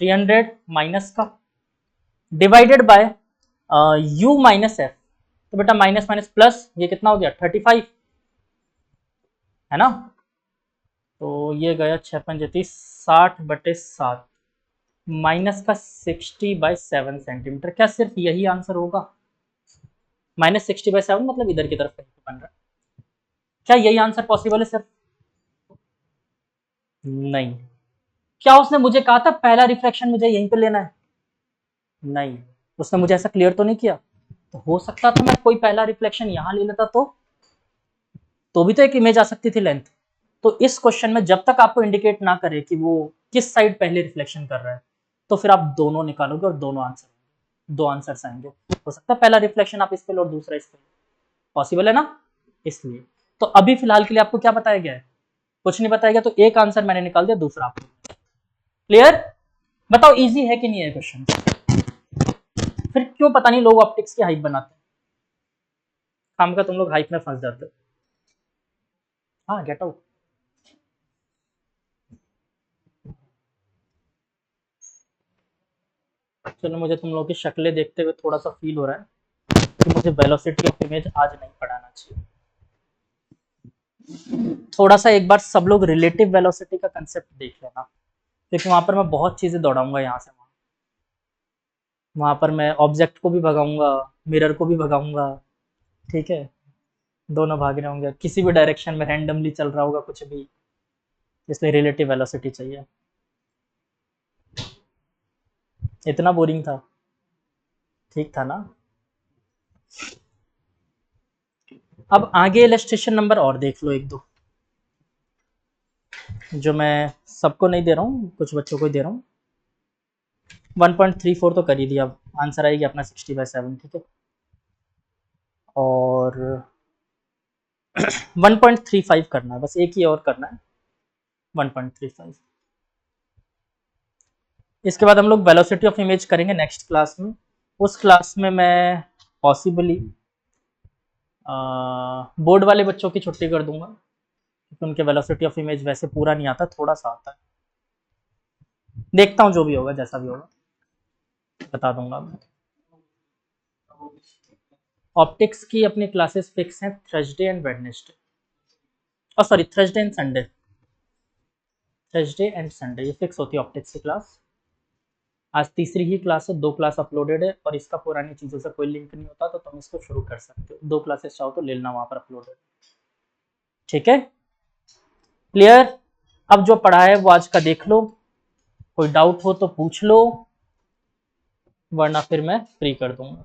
S1: 300 माइनस का divided by you minus F, तो बेटा माइनस माइनस प्लस ये कितना हो गया 35 है ना। तो ये गया 6 × 5 = 60/7 माइनस का 60/7 सेंटीमीटर। क्या सिर्फ यही आंसर होगा? -60/7 मतलब इधर की तरफ कहीं पे बन रहा है। क्या यही आंसर पॉसिबल है सिर्फ? नहीं। क्या उसने मुझे कहा था पहला रिफ्लेक्शन मुझे यहीं पे लेना है? नहीं, उसने मुझे ऐसा क्लियर तो नहीं किया। तो हो सकता था मैं कोई पहला रिफ्लेक्शन यहां ले लेता तो भी तो एक इमेज आ सकती थी लेंथ। तो इस क्वेश्चन में जब तक आपको इंडिकेट ना करे कि वो किस साइड पहले रिफ्लेक्शन कर रहा है, तो फिर आप दोनों निकालोगे और दोनों आंसर, दो आंसर्स आएंगे। हो सकता है पहला रिफ्लेक्शन आप इस पे लो और दूसरा इस पे, पॉसिबल है ना। इसलिए तो अभी फिलहाल के लिए आपको क्या बताया गया है? कुछ नहीं बताया गया, तो एक आंसर मैंने निकाल दिया, दूसरा आपको। क्लियर? बताओ इजी है कि नहीं है क्वेश्चन? फिर क्यों पता नहीं लोग ऑप्टिक्स की हाइप बनाते हैं, काम का तुम लोग हाइप में फंस जाते हो। हाँ गेट आउट। चलो, मुझे तुम लोगों की शक्लें देखते हुए थोड़ा सा फील हो रहा है कि मुझे वेलोसिटी ऑफ इमेज आज नहीं पढ़ाना चाहिए। थोड़ा सा एक बार सब लोग रिलेटिव वेलोसिटी का कंसेप्ट देख लेना, क्योंकि वहां पर मैं बहुत चीजें दौड़ाऊंगा यहाँ से वहां। वहां पर मैं ऑब्जेक्ट को भी भगाऊंगा, मिरर को भी भगाऊंगा, ठीक है, दोनों भाग रहे होंगे, किसी भी डायरेक्शन में रैंडमली चल रहा होगा कुछ भी, इसलिए रिलेटिव वेलोसिटी चाहिए। इतना बोरिंग था? ठीक था ना। अब आगे इलस्ट्रेशन नंबर और देख लो एक दो, जो मैं सबको नहीं दे रहा हूँ, कुछ बच्चों को ही दे रहा हूँ। 1.34 तो कर ही दिया, आंसर आएगी अपना 60/7, ठीक है। और 1.35 करना है, बस एक ही और करना है, 1.35। इसके बाद हम लोग वेलोसिटी ऑफ इमेज करेंगे नेक्स्ट क्लास में। उस क्लास में मैं पॉसिबली बोर्ड वाले बच्चों की छुट्टी कर दूंगा, क्योंकि उनके वेलोसिटी ऑफ इमेज वैसे पूरा नहीं आता, थोड़ा सा आता है। देखता हूँ जो भी होगा, जैसा भी होगा बता दूंगा मैं। ऑप्टिक्स की अपनी क्लासेस फिक्स हैं थर्सडे एंड वेडनेसडे, और sorry Thursday and Sunday, Thursday and Sunday ये फिक्स होती है ऑप्टिक्स की क्लास। आज तीसरी ही क्लास है, 2 क्लास अपलोडेड है, और इसका पुरानी चीज़ों से कोई लिंक नहीं होता, तो तुम इसको शुरू कर सकते हो। 2 क्लासेस चाहो तो ले लेना, वहाँ पर अपलोडेड, ठीक है। क्लियर? अब जो पढ़ा है वो आज का देख लो, कोई डाउट हो तो पूछ लो, वरना फिर मैं फ्री कर दूंगा।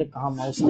S1: कहाँ माउस